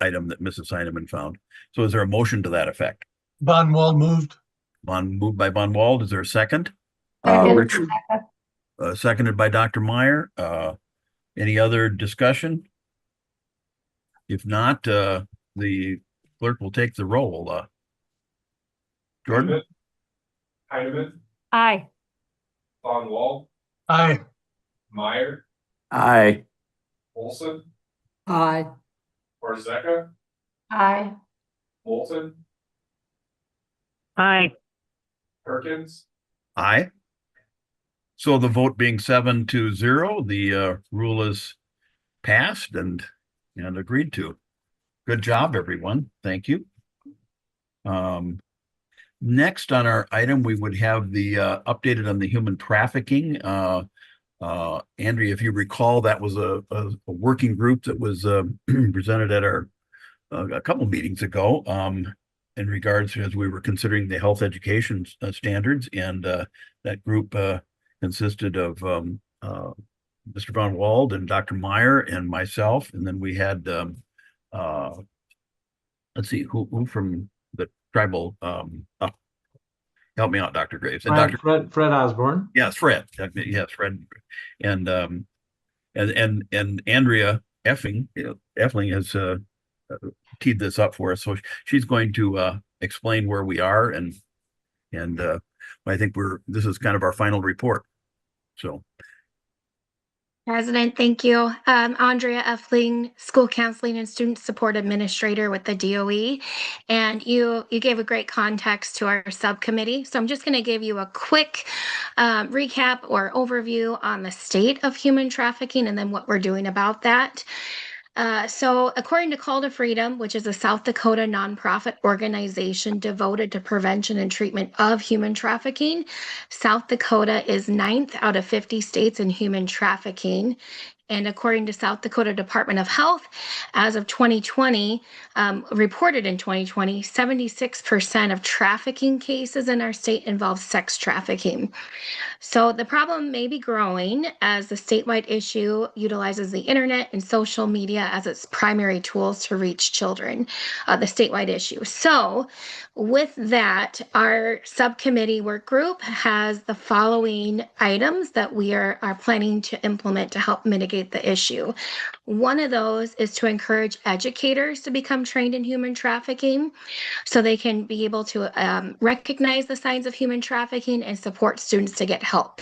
item that Mrs. Heineman found. So is there a motion to that effect?
Von Wald moved.
Moved by Von Wald. Is there a second?
Richard.
Seconded by Dr. Meyer. Any other discussion? If not, the clerk will take the roll. Jordan?
Heineman,
Aye.
Von Wald,
Aye.
Meyer,
Aye.
Olson,
Aye.
Warzeka,
Aye.
Moulton,
Aye.
Perkins,
Aye. So the vote being 7-0, the rule is passed and agreed to. Good job, everyone. Thank you. Next on our item, we would have the updated on the human trafficking. Andrea, if you recall, that was a working group that was presented at our a couple meetings ago in regards to, as we were considering the health education standards, and that group consisted of Mr. Von Wald and Dr. Meyer and myself, and then we had let's see, who from the tribal help me out, Dr. Graves. And Dr.
Fred Osborne.
Yes, Fred. Yes, Fred. And Andrea Effling has teed this up for us. So she's going to explain where we are, and I think this is kind of our final report. So
President, thank you. Andrea Effling, School Counseling and Student Support Administrator with the DOE. And you gave a great context to our subcommittee. So I'm just going to give you a quick recap or overview on the state of human trafficking and then what we're doing about that. So according to Call to Freedom, which is a South Dakota nonprofit organization devoted to prevention and treatment of human trafficking, South Dakota is 9th out of 50 states in human trafficking. And according to South Dakota Department of Health, as of 2020, reported in 2020, 76% of trafficking cases in our state involve sex trafficking. So the problem may be growing as the statewide issue utilizes the internet and social media as its primary tools to reach children, the statewide issue. So with that, our subcommittee work group has the following items that we are planning to implement to help mitigate the issue. One of those is to encourage educators to become trained in human trafficking so they can be able to recognize the signs of human trafficking and support students to get help.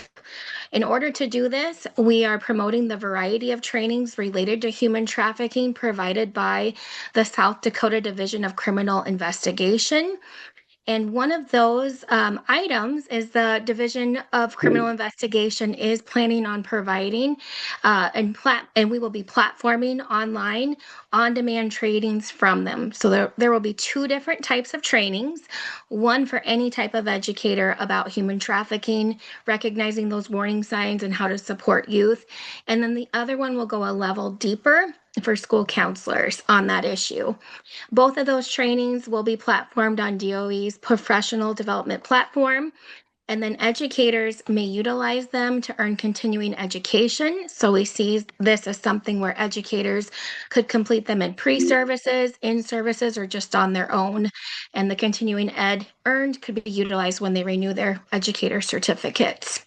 In order to do this, we are promoting the variety of trainings related to human trafficking provided by the South Dakota Division of Criminal Investigation. And one of those items is the Division of Criminal Investigation is planning on providing and we will be platforming online on-demand trainings from them. So there will be 2 different types of trainings, one for any type of educator about human trafficking, recognizing those warning signs and how to support youth. And then the other one will go a level deeper for school counselors on that issue. Both of those trainings will be platformed on DOE's professional development platform. And then educators may utilize them to earn continuing education. So we see this as something where educators could complete them in pre-services, in services, or just on their own. And the continuing ed earned could be utilized when they renew their educator certificates.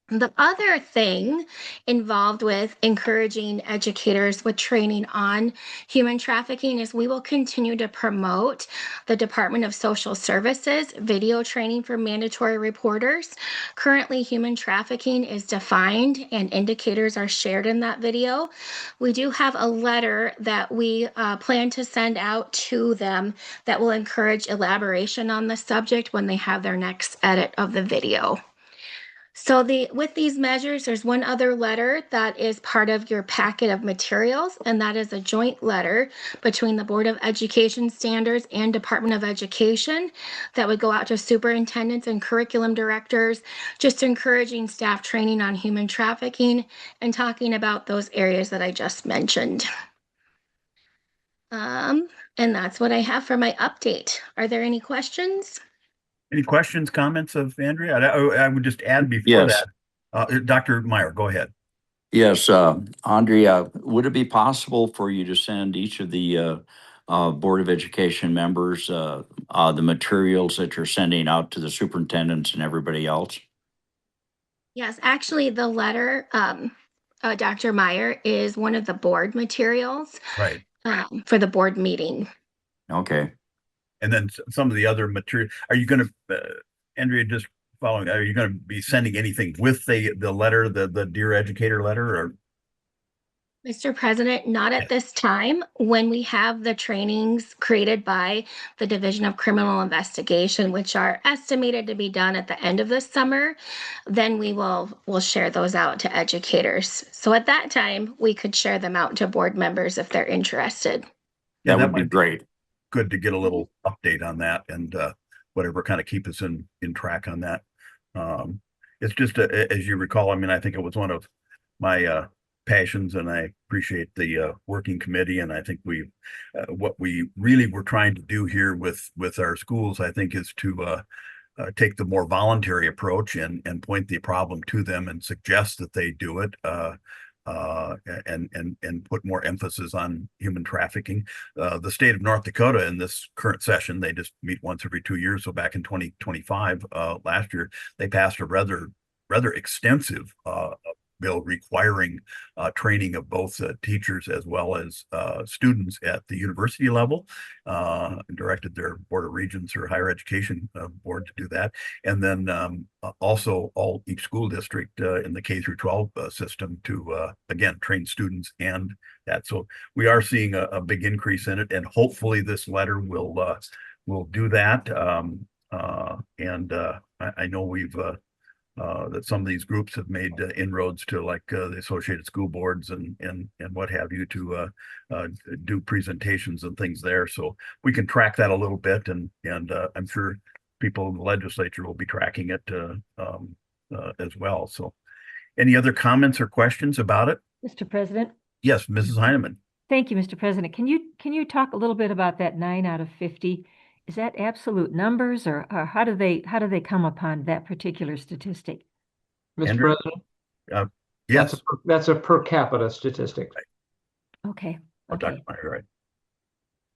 The other thing involved with encouraging educators with training on human trafficking is we will continue to promote the Department of Social Services video training for mandatory reporters. Currently, human trafficking is defined and indicators are shared in that video. We do have a letter that we plan to send out to them that will encourage elaboration on the subject when they have their next edit of the video. So with these measures, there's one other letter that is part of your packet of materials, and that is a joint letter between the Board of Education Standards and Department of Education that would go out to superintendents and curriculum directors, just encouraging staff training on human trafficking and talking about those areas that I just mentioned. And that's what I have for my update. Are there any questions?
Any questions, comments of Andrea? I would just add before that, Dr. Meyer, go ahead.
Yes, Andrea, would it be possible for you to send each of the Board of Education members the materials that you're sending out to the superintendents and everybody else?
Yes, actually, the letter, Dr. Meyer, is one of the board materials for the board meeting.
Okay.
And then some of the other material, are you going to, Andrea, just following, are you going to be sending anything with the letter, the Dear Educator letter, or?
Mr. President, not at this time. When we have the trainings created by the Division of Criminal Investigation, which are estimated to be done at the end of this summer, then we'll share those out to educators. So at that time, we could share them out to board members if they're interested.
Yeah, that would be great.
Good to get a little update on that and whatever, kind of keep us in track on that. It's just, as you recall, I mean, I think it was one of my passions, and I appreciate the working committee. And I think what we really were trying to do here with our schools, I think, is to take the more voluntary approach and point the problem to them and suggest that they do it. And put more emphasis on human trafficking. The state of North Dakota in this current session, they just meet once every 2 years. So back in 2025, last year, they passed a rather extensive bill requiring training of both teachers as well as students at the university level, and directed their Board of Regents or Higher Education Board to do that. And then also each school district in the K through 12 system to, again, train students and that. So we are seeing a big increase in it, and hopefully this letter will do that. I know we've that some of these groups have made inroads to, like, the Associated School Boards and what have you, to do presentations and things there. So we can track that a little bit, and I'm sure people in the legislature will be tracking it as well. So any other comments or questions about it?
Mr. President?
Yes, Mrs. Heineman.
Thank you, Mr. President. Can you talk a little bit about that 9 out of 50? Is that absolute numbers, or how do they come upon that particular statistic?
Mr.
Andrew?
President?
Yes.
That's a per capita statistic.
Okay.
Dr. Meyer, right.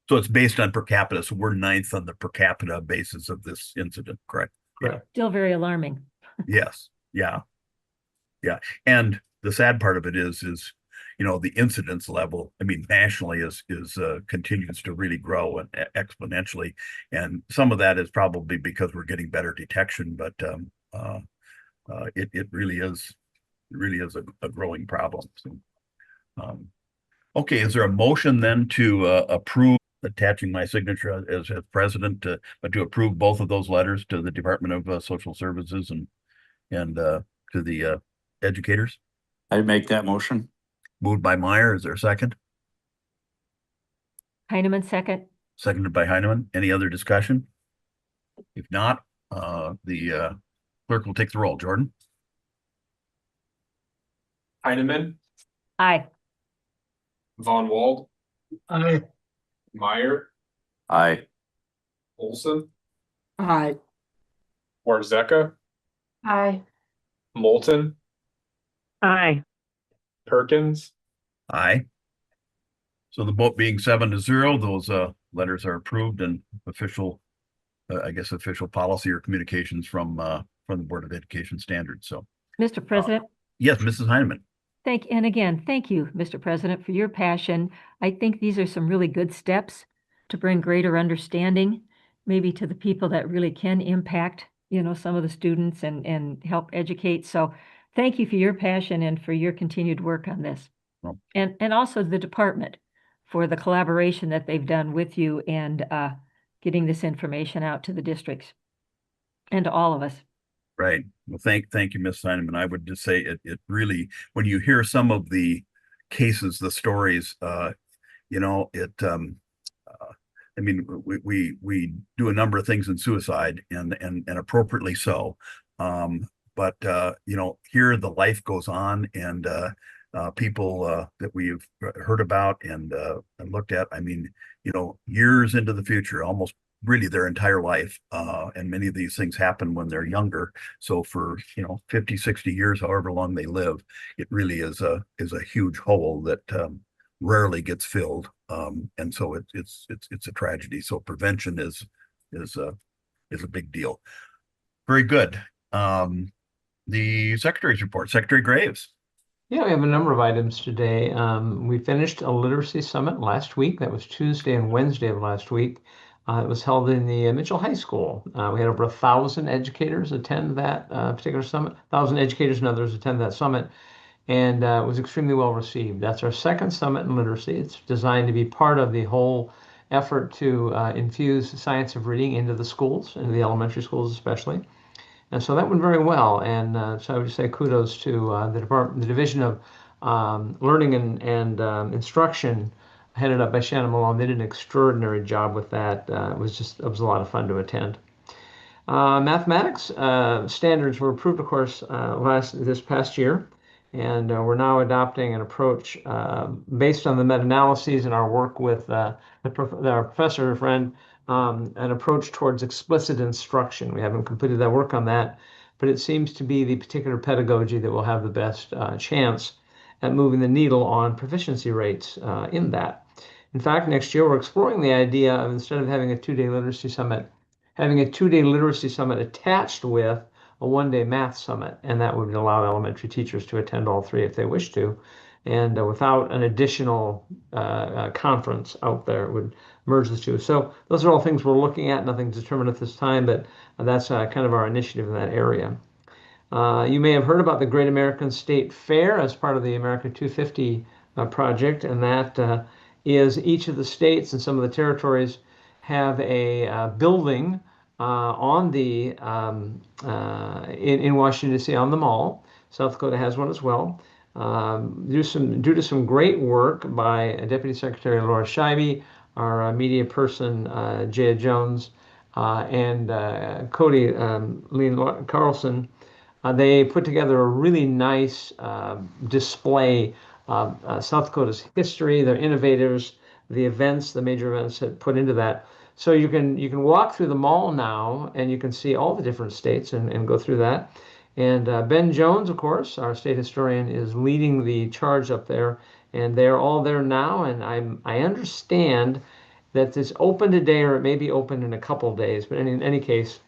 So it's based on per capita. So we're 9th on the per capita basis of this incident, correct?
Yeah.
Still very alarming.
Yes. Yeah. Yeah. And the sad part of it is the incidence level, I mean, nationally is continues to really grow and exponentially. And some of that is probably because we're getting better detection, but it really is a growing problem. So, okay, is there a motion then to approve, attaching my signature as president, but to approve both of those letters to the Department of Social Services and to the educators?
I'd make that motion.
Moved by Meyer. Is there a second?
Heineman, second.
Seconded by Heineman. Any other discussion? If not, the clerk will take the roll. Jordan?
Heineman,
Aye.
Von Wald,
Aye.
Meyer,
Aye.
Olson,
Aye.
Warzeka,
Aye.
Moulton,
Aye.
Perkins,
Aye. So the vote being 7-0, those letters are approved and official, I guess, official policy or communications from the Board of Education Standards. So,
Mr. President?
Yes, Mrs. Heineman.
And again, thank you, Mr. President, for your passion. I think these are some really good steps to bring greater understanding, maybe to the people that really can impact, some of the students and help educate. So thank you for your passion and for your continued work on this.
Well,
and also the department for the collaboration that they've done with you and getting this information out to the districts and to all of us.
Right. Well, thank you, Ms. Heineman. I would just say it really, when you hear some of the cases, the stories, I mean, we do a number of things in suicide and appropriately so. But here the life goes on, and people that we've heard about and looked at, I mean, years into the future, almost really their entire life. And many of these things happen when they're younger. So for, 50, 60 years, however long they live, it really is a huge hole that rarely gets filled. And so it's a tragedy. So prevention is a big deal. Very good. The Secretary's report, Secretary Graves.
Yeah, we have a number of items today. We finished a literacy summit last week. That was Tuesday and Wednesday of last week. It was held in the Mitchell High School. We had over 1,000 educators attend that particular summit, 1,000 educators and others attend that summit, and it was extremely well received. That's our second summit in literacy. It's designed to be part of the whole effort to infuse the science of reading into the schools, into the elementary schools especially. And so that went very well. And so I would say kudos to the Division of Learning and Instruction, headed up by Shannon Malone. They did an extraordinary job with that. It was a lot of fun to attend. Mathematics standards were approved, of course, this past year, and we're now adopting an approach based on the meta-analyses and our work with our professor friend, an approach towards explicit instruction. We haven't completed that work on that, but it seems to be the particular pedagogy that will have the best chance at moving the needle on proficiency rates in that. In fact, next year we're exploring the idea of, instead of having a two-day literacy summit, having a two-day literacy summit attached with a one-day math summit, and that would allow elementary teachers to attend all three if they wish to, and without an additional conference out there, it would merge the two. So those are all things we're looking at, nothing determined at this time, but that's kind of our initiative in that area. You may have heard about the Great American State Fair as part of the America 250 project, and that is each of the states and some of the territories have a building on the in Washington, D.C. on the Mall. South Dakota has one as well. Due to some great work by Deputy Secretary Laura Scheibe, our media person Jaya Jones, and Cody Lean Carlson, they put together a really nice display of South Dakota's history, their innovators, the events, the major events that put into that. So you can walk through the mall now, and you can see all the different states and go through that. And Ben Jones, of course, our state historian, is leading the charge up there, and they're all there now. And I understand that it's open today, or it may be open in a couple of days. But in any case,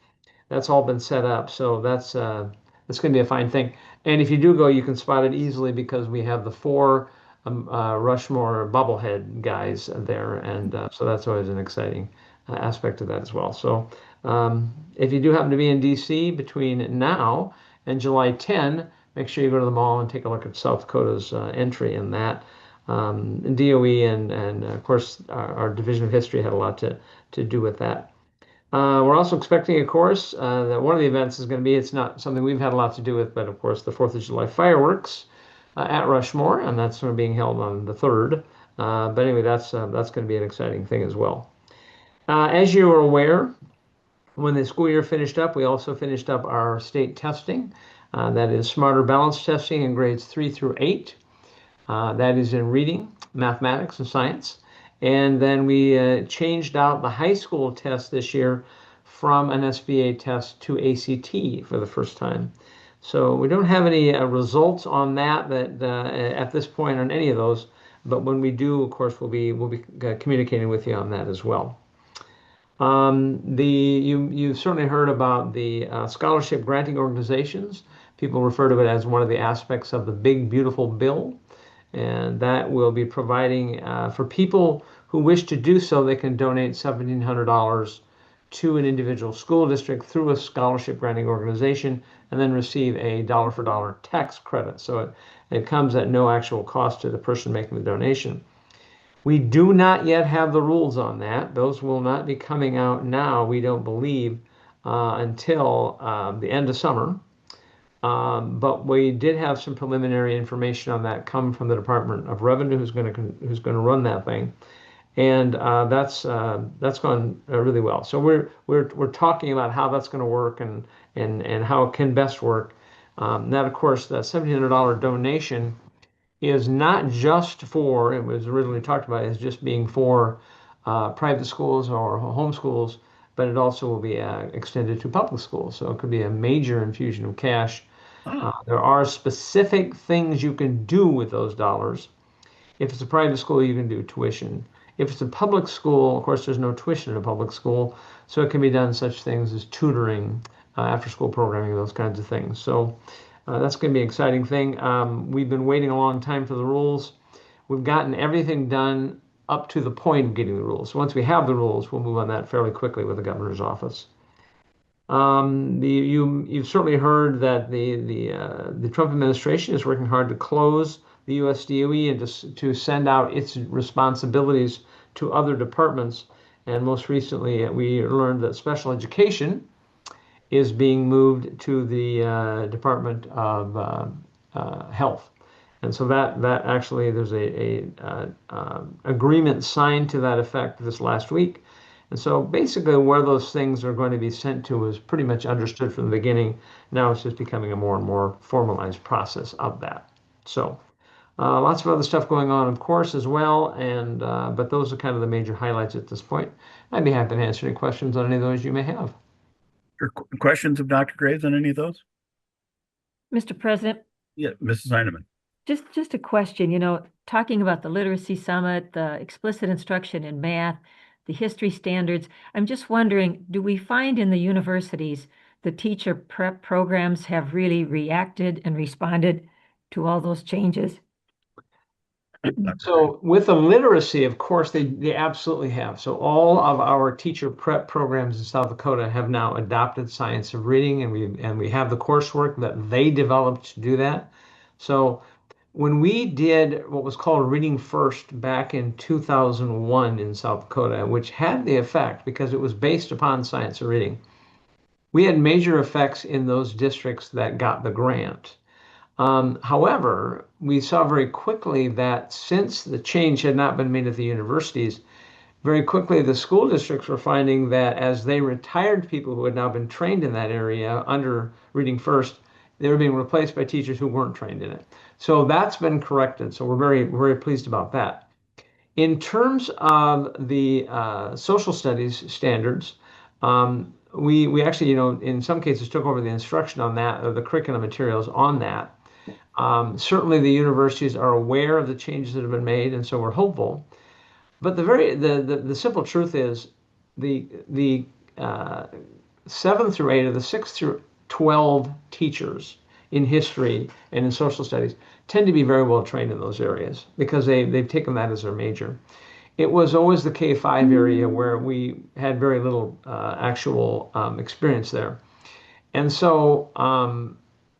that's all been set up. So that's going to be a fine thing. And if you do go, you can spot it easily because we have the 4 Rushmore bobblehead guys there, and so that's always an exciting aspect of that as well. So if you do happen to be in DC between now and July 10, make sure you go to the mall and take a look at South Dakota's entry in that. DOE and of course our Division of History had a lot to do with that. We're also expecting, of course, that one of the events is going to be, it's not something we've had a lot to do with, but of course the 4th of July fireworks at Rushmore, and that's being held on the 3rd. But anyway, that's going to be an exciting thing as well. As you are aware, when the school year finished up, we also finished up our state testing. That is Smarter Balanced testing in grades 3 through 8. That is in reading, mathematics, and science. And then we changed out the high school test this year from an SBA test to ACT for the first time. So we don't have any results on that at this point on any of those, but when we do, of course, we'll be communicating with you on that as well. You've certainly heard about the scholarship granting organizations. People refer to it as one of the aspects of the big, beautiful bill. And that will be providing for people who wish to do so, they can donate $1,700 to an individual school district through a scholarship granting organization and then receive a dollar for dollar tax credit. So it comes at no actual cost to the person making the donation. We do not yet have the rules on that. Those will not be coming out now, we don't believe, until the end of summer. But we did have some preliminary information on that come from the Department of Revenue, who's going to run that thing, and that's gone really well. So we're talking about how that's going to work and how it can best work. That, of course, the $1,700 donation is not just for, it was originally talked about as just being for private schools or home schools, but it also will be extended to public schools. So it could be a major infusion of cash. There are specific things you can do with those dollars. If it's a private school, you can do tuition. If it's a public school, of course, there's no tuition in a public school, so it can be done such things as tutoring, after-school programming, those kinds of things. So that's going to be an exciting thing. We've been waiting a long time for the rules. We've gotten everything done up to the point of getting the rules. So once we have the rules, we'll move on that fairly quickly with the governor's office. You've certainly heard that the Trump administration is working hard to close the U.S. DOE and to send out its responsibilities to other departments. And most recently, we learned that special education is being moved to the Department of Health. And so that actually, there's a agreement signed to that effect this last week. And so basically where those things are going to be sent to was pretty much understood from the beginning. Now it's just becoming a more and more formalized process of that. So lots of other stuff going on, of course, as well. And but those are kind of the major highlights at this point. I'd be happy to answer any questions on any of those you may have.
Questions of Dr. Graves on any of those?
Mr. President?
Yeah, Mrs. Heineman.
Just a question, you know, talking about the Literacy Summit, the explicit instruction in math, the history standards, I'm just wondering, do we find in the universities the teacher prep programs have really reacted and responded to all those changes?
So with the literacy, of course, they absolutely have. So all of our teacher prep programs in South Dakota have now adopted science of reading, and we have the coursework that they developed to do that. So when we did what was called Reading First back in 2001 in South Dakota, which had the effect because it was based upon science of reading, we had major effects in those districts that got the grant. However, we saw very quickly that since the change had not been made at the universities, very quickly the school districts were finding that as they retired people who had now been trained in that area under Reading First, they were being replaced by teachers who weren't trained in it. So that's been corrected. So we're very, very pleased about that. In terms of the social studies standards, we actually, you know, in some cases took over the instruction on that, or the curriculum materials on that. Certainly the universities are aware of the changes that have been made, and so we're hopeful. But the simple truth is the 7th through 8 or the 6th through 12 teachers in history and in social studies tend to be very well trained in those areas because they've taken that as their major. It was always the K-5 area where we had very little actual experience there. And so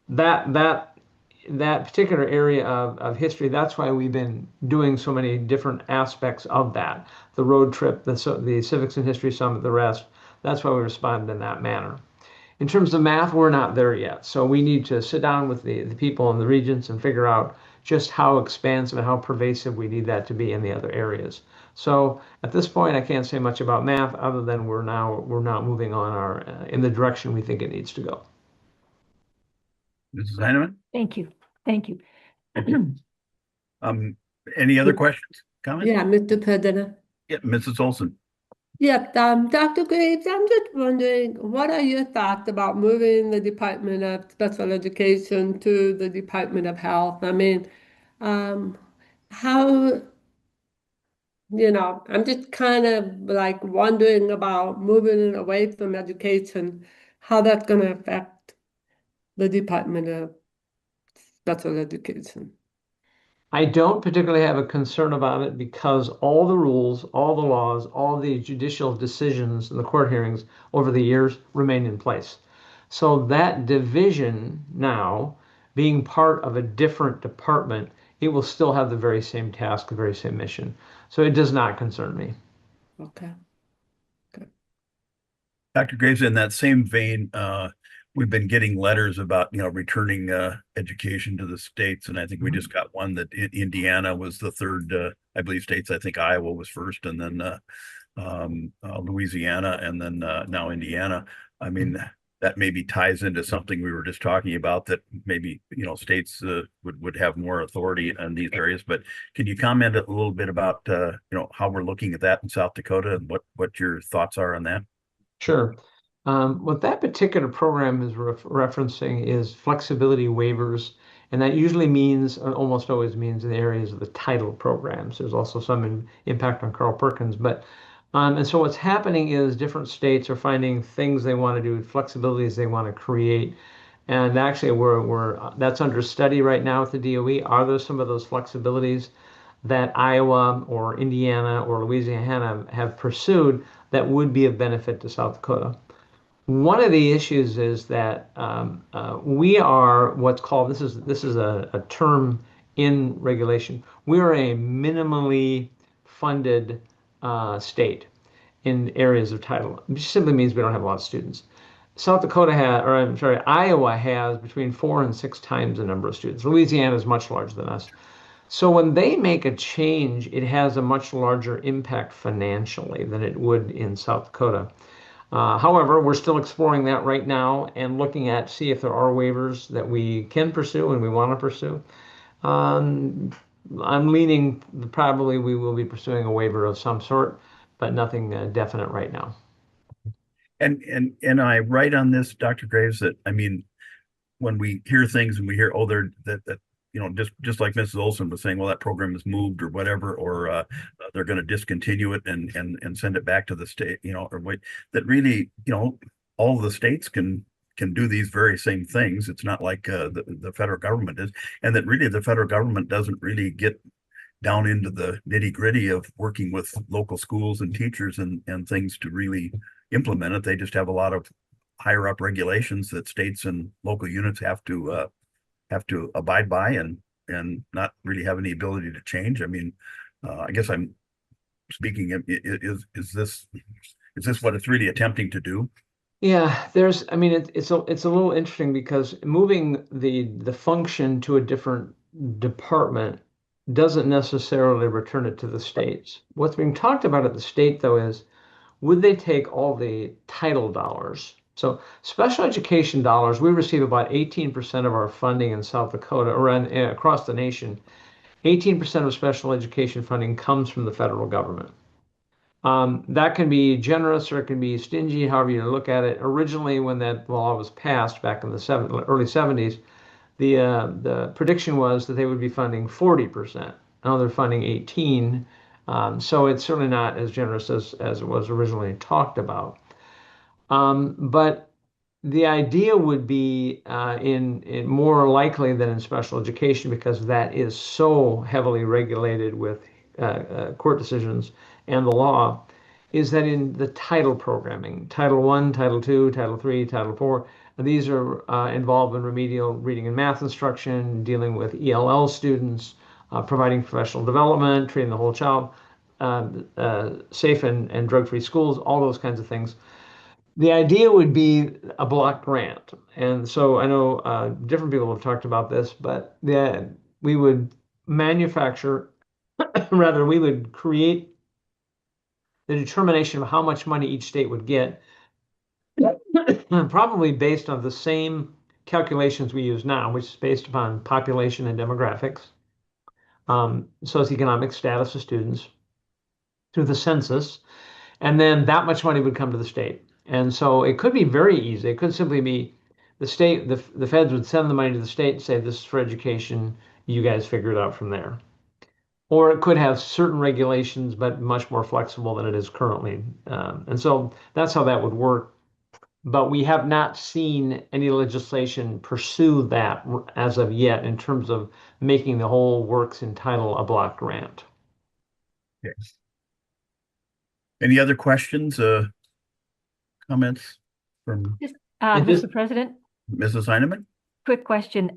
that particular area of history, that's why we've been doing so many different aspects of that. The road trip, the Civics and History Summit, the rest, that's why we responded in that manner. In terms of math, we're not there yet. So we need to sit down with the people in the regions and figure out just how expansive and how pervasive we need that to be in the other areas. So at this point, I can't say much about math other than we're now moving on in the direction we think it needs to go.
Mrs. Heineman?
Thank you. Thank you.
Any other questions, comments?
Yeah, Mr. President.
Yeah, Mrs. Olson.
Yeah, Dr. Graves, I'm just wondering, what are your thoughts about moving the Department of Special Education to the Department of Health? I mean, how, I'm just kind of like wondering about moving it away from education, how that's going to affect the Department of Special Education.
I don't particularly have a concern about it because all the rules, all the laws, all the judicial decisions in the court hearings over the years remain in place. So that division now being part of a different department, it will still have the very same task, the very same mission. So it does not concern me.
Okay.
Dr. Graves, in that same vein, we've been getting letters about, returning education to the states. And I think we just got one that Indiana was the third, I believe, states. I think Iowa was first, and then Louisiana, and then now Indiana. I mean, that maybe ties into something we were just talking about, that maybe, states would have more authority in these areas. But can you comment a little bit about, how we're looking at that in South Dakota, and what your thoughts are on that?
Sure. What that particular program is referencing is flexibility waivers, and that usually means, and almost always means, in the areas of the title programs. There's also some impact on Carl Perkins, but and so what's happening is different states are finding things they want to do, flexibilities they want to create, and actually that's under study right now at the DOE. Are there some of those flexibilities that Iowa or Indiana or Louisiana have pursued that would be of benefit to South Dakota? One of the issues is that we are what's called, this is a term in regulation, we are a minimally funded state in areas of title. It simply means we don't have a lot of students. South Dakota Iowa has between 4 and 6 times the number of students. Louisiana is much larger than us. So when they make a change, it has a much larger impact financially than it would in South Dakota. However, we're still exploring that right now and looking at see if there are waivers that we can pursue and we want to pursue. I'm leaning probably we will be pursuing a waiver of some sort, but nothing definite right now.
And I write on this, Dr. Graves, that I mean, when we hear things and we hear, that just like Mrs. Olson was saying, well, that program is moved or whatever, or they're going to discontinue it and send it back to the state, or wait, that really, all the states can do these very same things. It's not like the federal government is, and that really the federal government doesn't really get down into the nitty gritty of working with local schools and teachers and things to really implement it. They just have a lot of higher up regulations that states and local units have to abide by and not really have any ability to change. I mean, I guess I'm speaking, is this what it's really attempting to do?
Yeah, it's a little interesting because moving the function to a different department doesn't necessarily return it to the states. What's being talked about at the state, though, is would they take all the title dollars? So special education dollars, we receive about 18% of our funding in South Dakota, or across the nation. 18% of special education funding comes from the federal government. That can be generous or it can be stingy, however you look at it. Originally, when that law was passed back in the early 70s, the prediction was that they would be funding 40%. Now they're funding 18%. So it's certainly not as generous as it was originally talked about. But the idea would be in more likely than in special education, because that is so heavily regulated with court decisions and the law, is that in the title programming, Title I, Title II, Title III, Title IV, these are involved in remedial reading and math instruction, dealing with ELL students, providing professional development, treating the whole child, safe and drug-free schools, all those kinds of things. The idea would be a block grant. And so I know different people have talked about this, but we would manufacture, rather, we would create the determination of how much money each state would get, probably based on the same calculations we use now, which is based upon population and demographics, socioeconomic status of students through the census. And then that much money would come to the state. And so it could be very easy. It could simply be the state, the feds would send the money to the state and say, this is for education. You guys figure it out from there. Or it could have certain regulations, but much more flexible than it is currently. And so that's how that would work. But we have not seen any legislation pursue that as of yet in terms of making the whole works in title a block grant.
Okay. Any other questions, comments from
Mr. President?
Mrs. Heineman?
Quick question.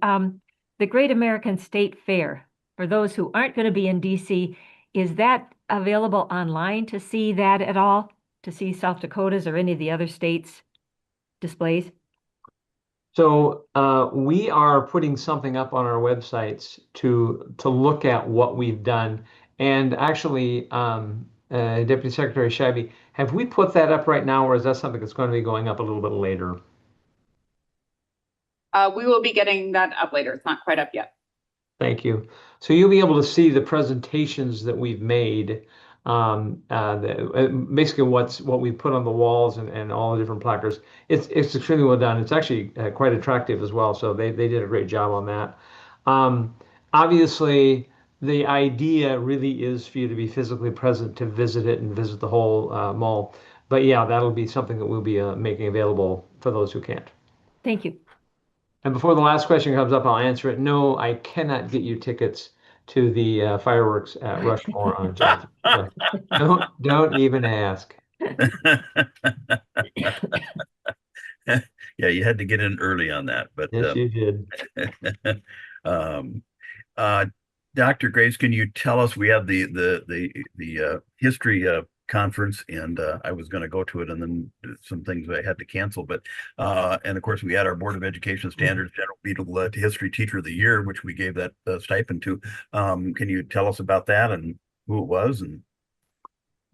The Great American State Fair, for those who aren't going to be in DC, is that available online to see that at all? To see South Dakota's or any of the other states' displays?
So we are putting something up on our websites to look at what we've done. And actually, Deputy Secretary Scheibe, have we put that up right now, or is that something that's going to be going up a little bit later?
We will be getting that up later. It's not quite up yet.
Thank you. So you'll be able to see the presentations that we've made, basically what we put on the walls and all the different placards. It's extremely well done. It's actually quite attractive as well. So they did a great job on that. Obviously, the idea really is for you to be physically present to visit it and visit the whole mall. But yeah, that'll be something that we'll be making available for those who can't.
Thank you.
And before the last question comes up, I'll answer it. No, I cannot get you tickets to the fireworks at Rushmore on July. Don't even ask.
Yeah, you had to get in early on that, but
yes, you did.
Dr. Graves, can you tell us, we have the history conference, and I was going to go to it, and then some things I had to cancel, but and of course we had our Board of Education Standards General Beadle History Teacher of the Year, which we gave that stipend to. Can you tell us about that and who it was? And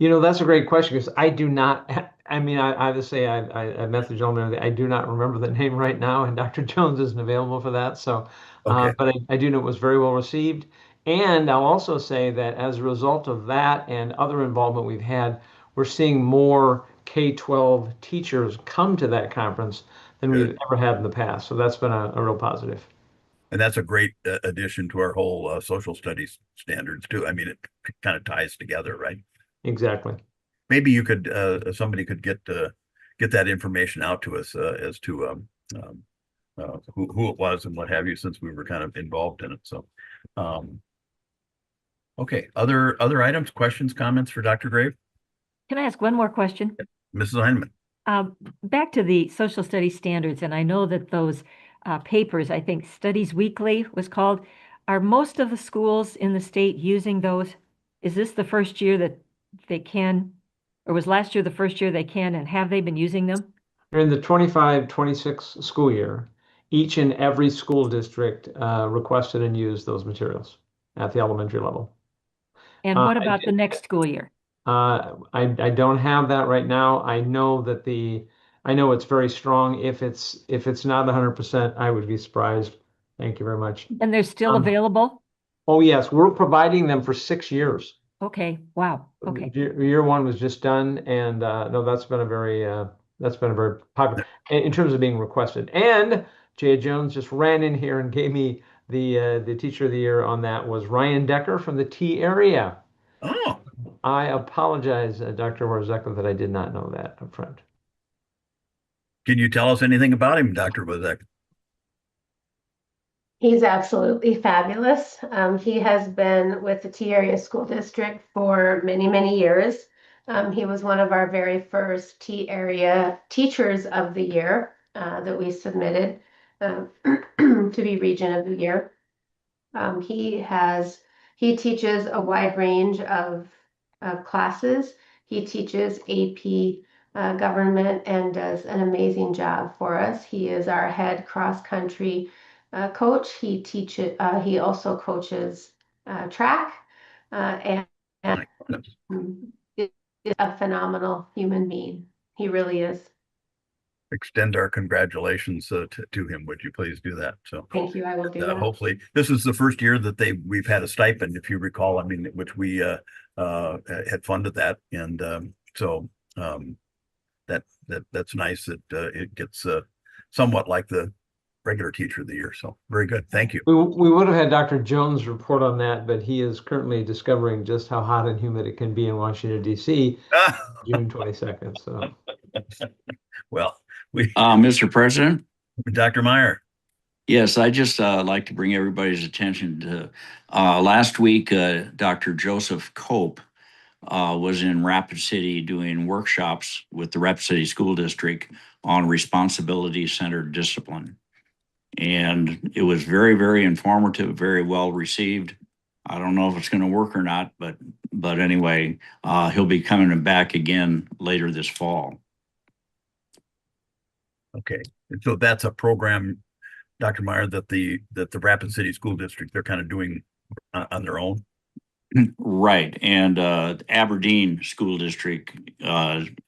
that's a great question, because I do not, I mean, I obviously I met the gentleman. I do not remember the name right now, and Dr. Jones isn't available for that. So,
okay.
But I do know it was very well received. And I'll also say that as a result of that and other involvement we've had, we're seeing more K-12 teachers come to that conference than we've ever had in the past. So that's been a real positive.
And that's a great addition to our whole social studies standards too. I mean, it kind of ties together, right?
Exactly.
Maybe you could, somebody could get that information out to us as to who it was and what have you, since we were kind of involved in it. So, okay, other items, questions, comments for Dr. Grave?
Can I ask one more question?
Mrs. Heineman.
Back to the social studies standards, and I know that those papers, I think Studies Weekly was called, are most of the schools in the state using those? Is this the first year that they can, or was last year the first year they can, and have they been using them?
In the 25-26 school year, each and every school district requested and used those materials at the elementary level.
And what about the next school year?
I don't have that right now. I know that I know it's very strong. If it's not 100%, I would be surprised. Thank you very much.
And they're still available?
Oh yes, we're providing them for 6 years.
Okay. Wow. Okay.
Year one was just done, and no, that's been a very popular in terms of being requested. And Jay Jones just ran in here and gave me the Teacher of the Year on that was Ryan Decker from the T area.
Oh.
I apologize, Dr. Warzeka, that I did not know that up front.
Can you tell us anything about him, Dr. Warzeka?
He's absolutely fabulous. He has been with the T Area School District for many, many years. He was one of our very first T Area Teachers of the Year that we submitted to be Region of the Year. He teaches a wide range of classes. He teaches AP government and does an amazing job for us. He is our head cross-country coach. He also coaches track and is a phenomenal human being. He really is.
Extend our congratulations to him. Would you please do that? So
thank you. I will do that.
Hopefully, this is the first year that we've had a stipend, if you recall. I mean, which we had funded that, and so that's nice that it gets somewhat like the regular teacher of the year. So very good. Thank you.
We would have had Dr. Jones report on that, but he is currently discovering just how hot and humid it can be in Washington, D.C. June 22nd. So,
well,
Mr. President,
Dr. Meyer.
Yes, I just like to bring everybody's attention to last week, Dr. Joseph Cope was in Rapid City doing workshops with the Rapid City School District on responsibility-centered discipline. And it was very, very informative, very well received. I don't know if it's going to work or not, but anyway, he'll be coming back again later this fall.
Okay, and so that's a program, Dr. Meyer, that the Rapid City School District, they're kind of doing on their own.
Right, and Aberdeen School District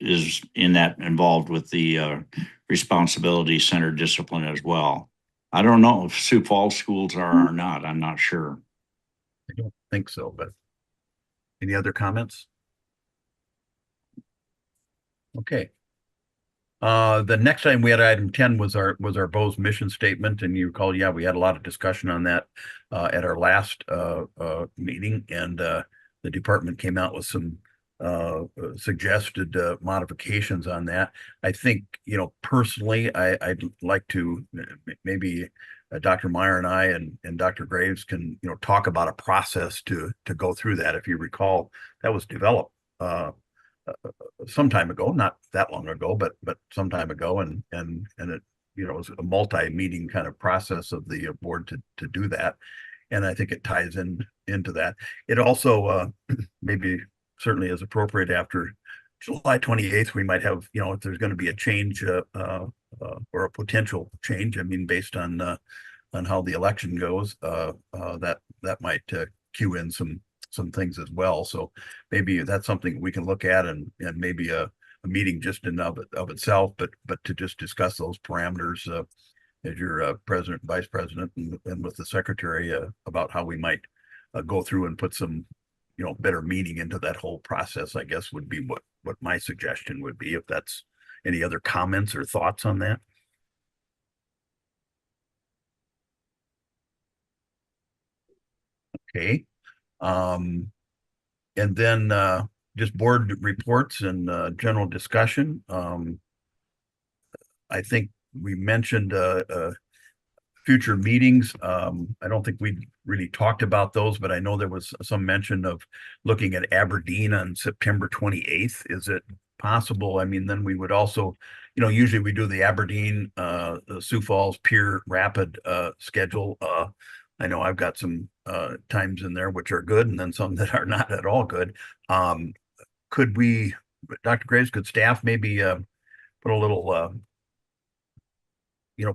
is involved with the responsibility-centered discipline as well. I don't know if Sioux Falls schools are or not. I'm not sure.
I don't think so, but any other comments? Okay. The next item we had, item 10, was our BOES mission statement, and you recall, yeah, we had a lot of discussion on that at our last meeting, and the department came out with some suggested modifications on that. I think, personally, I'd like to maybe Dr. Meyer and I and Dr. Graves can talk about a process to go through that. If you recall, that was developed some time ago, not that long ago, but some time ago, and it was a multi-meeting kind of process of the board to do that, and I think it ties into that. It also maybe certainly is appropriate after July 28th. We might have, if there's going to be a change or a potential change. I mean, based on how the election goes, that might cue in some things as well. So maybe that's something we can look at, and maybe a meeting just in of itself, but to just discuss those parameters as your president, vice president, and with the secretary about how we might go through and put some better meaning into that whole process, I guess, would be what my suggestion would be. If that's any other comments or thoughts on that. Okay. And then just board reports and general discussion. I think we mentioned future meetings. I don't think we really talked about those, but I know there was some mention of looking at Aberdeen on September 28th. Is it possible? I mean, then we would also, usually we do the Aberdeen, the Sioux Falls, Pierre, Rapid schedule. I know I've got some times in there which are good, and then some that are not at all good. Could we, Dr. Graves, could staff maybe put a little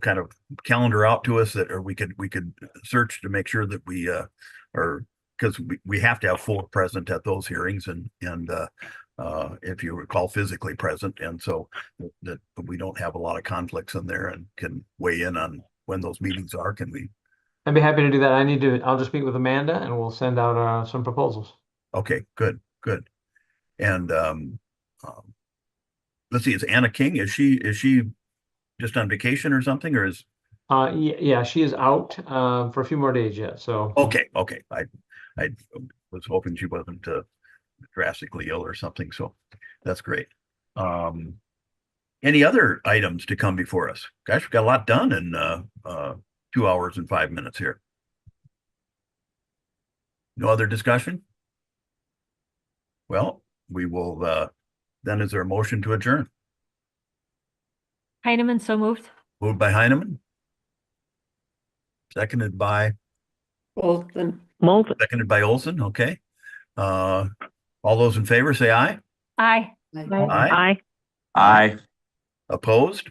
kind of calendar out to us that, or we could search to make sure that we are, because we have to have full present at those hearings, and if you recall, physically present, and so that we don't have a lot of conflicts in there and can weigh in on when those meetings are. Can we?
I'd be happy to do that. I'll just meet with Amanda, and we'll send out some proposals.
Okay, good. And let's see, is Anna King, is she just on vacation or something, or is?
Yeah, she is out for a few more days yet. So
okay. I was hoping she wasn't drastically ill or something. So that's great. Any other items to come before us? Gosh, we've got a lot done in 2 hours and 5 minutes here. No other discussion? Well, we will then. Is there a motion to adjourn?
Heineman, so moved.
Moved by Heineman. Seconded by
Olson.
Seconded by Olson. Okay. All those in favor say aye.
Aye.
Aye.
Aye.
Opposed?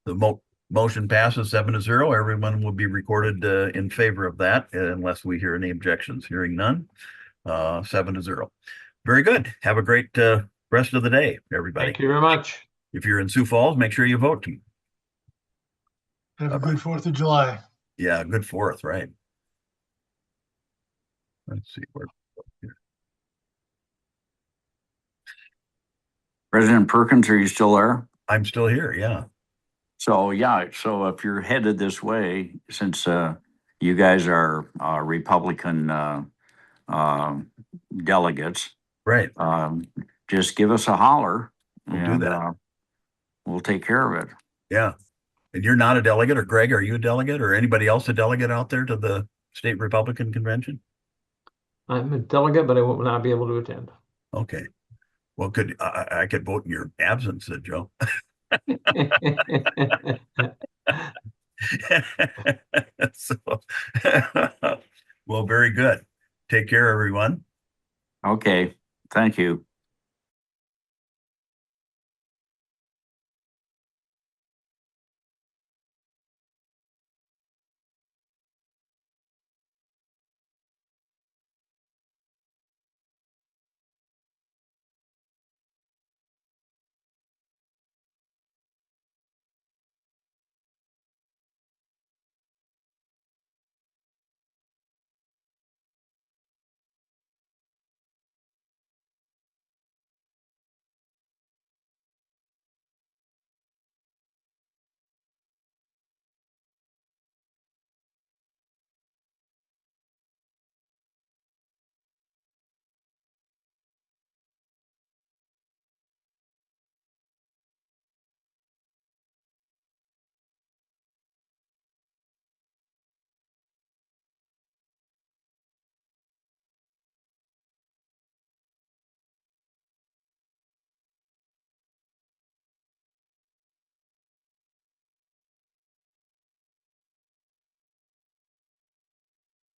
The motion passes 7-0. Everyone will be recorded in favor of that unless we hear any objections. Hearing none. 7-0. Very good. Have a great rest of the day, everybody.
Thank you very much.
If you're in Sioux Falls, make sure you vote.
Have a good 4th of July.
Yeah, good 4th, right? Let's see where.
President Perkins, are you still there?
I'm still here, yeah.
So, yeah, so if you're headed this way, since you guys are Republican delegates,
right?
Just give us a holler.
We'll do that.
We'll take care of it.
Yeah. And you're not a delegate, or Greg, are you a delegate, or anybody else a delegate out there to the state Republican convention?
I'm a delegate, but I will not be able to attend.
Okay. Well, I could vote in your absence, said Joe. So, well, very good. Take care, everyone.
Okay. Thank you.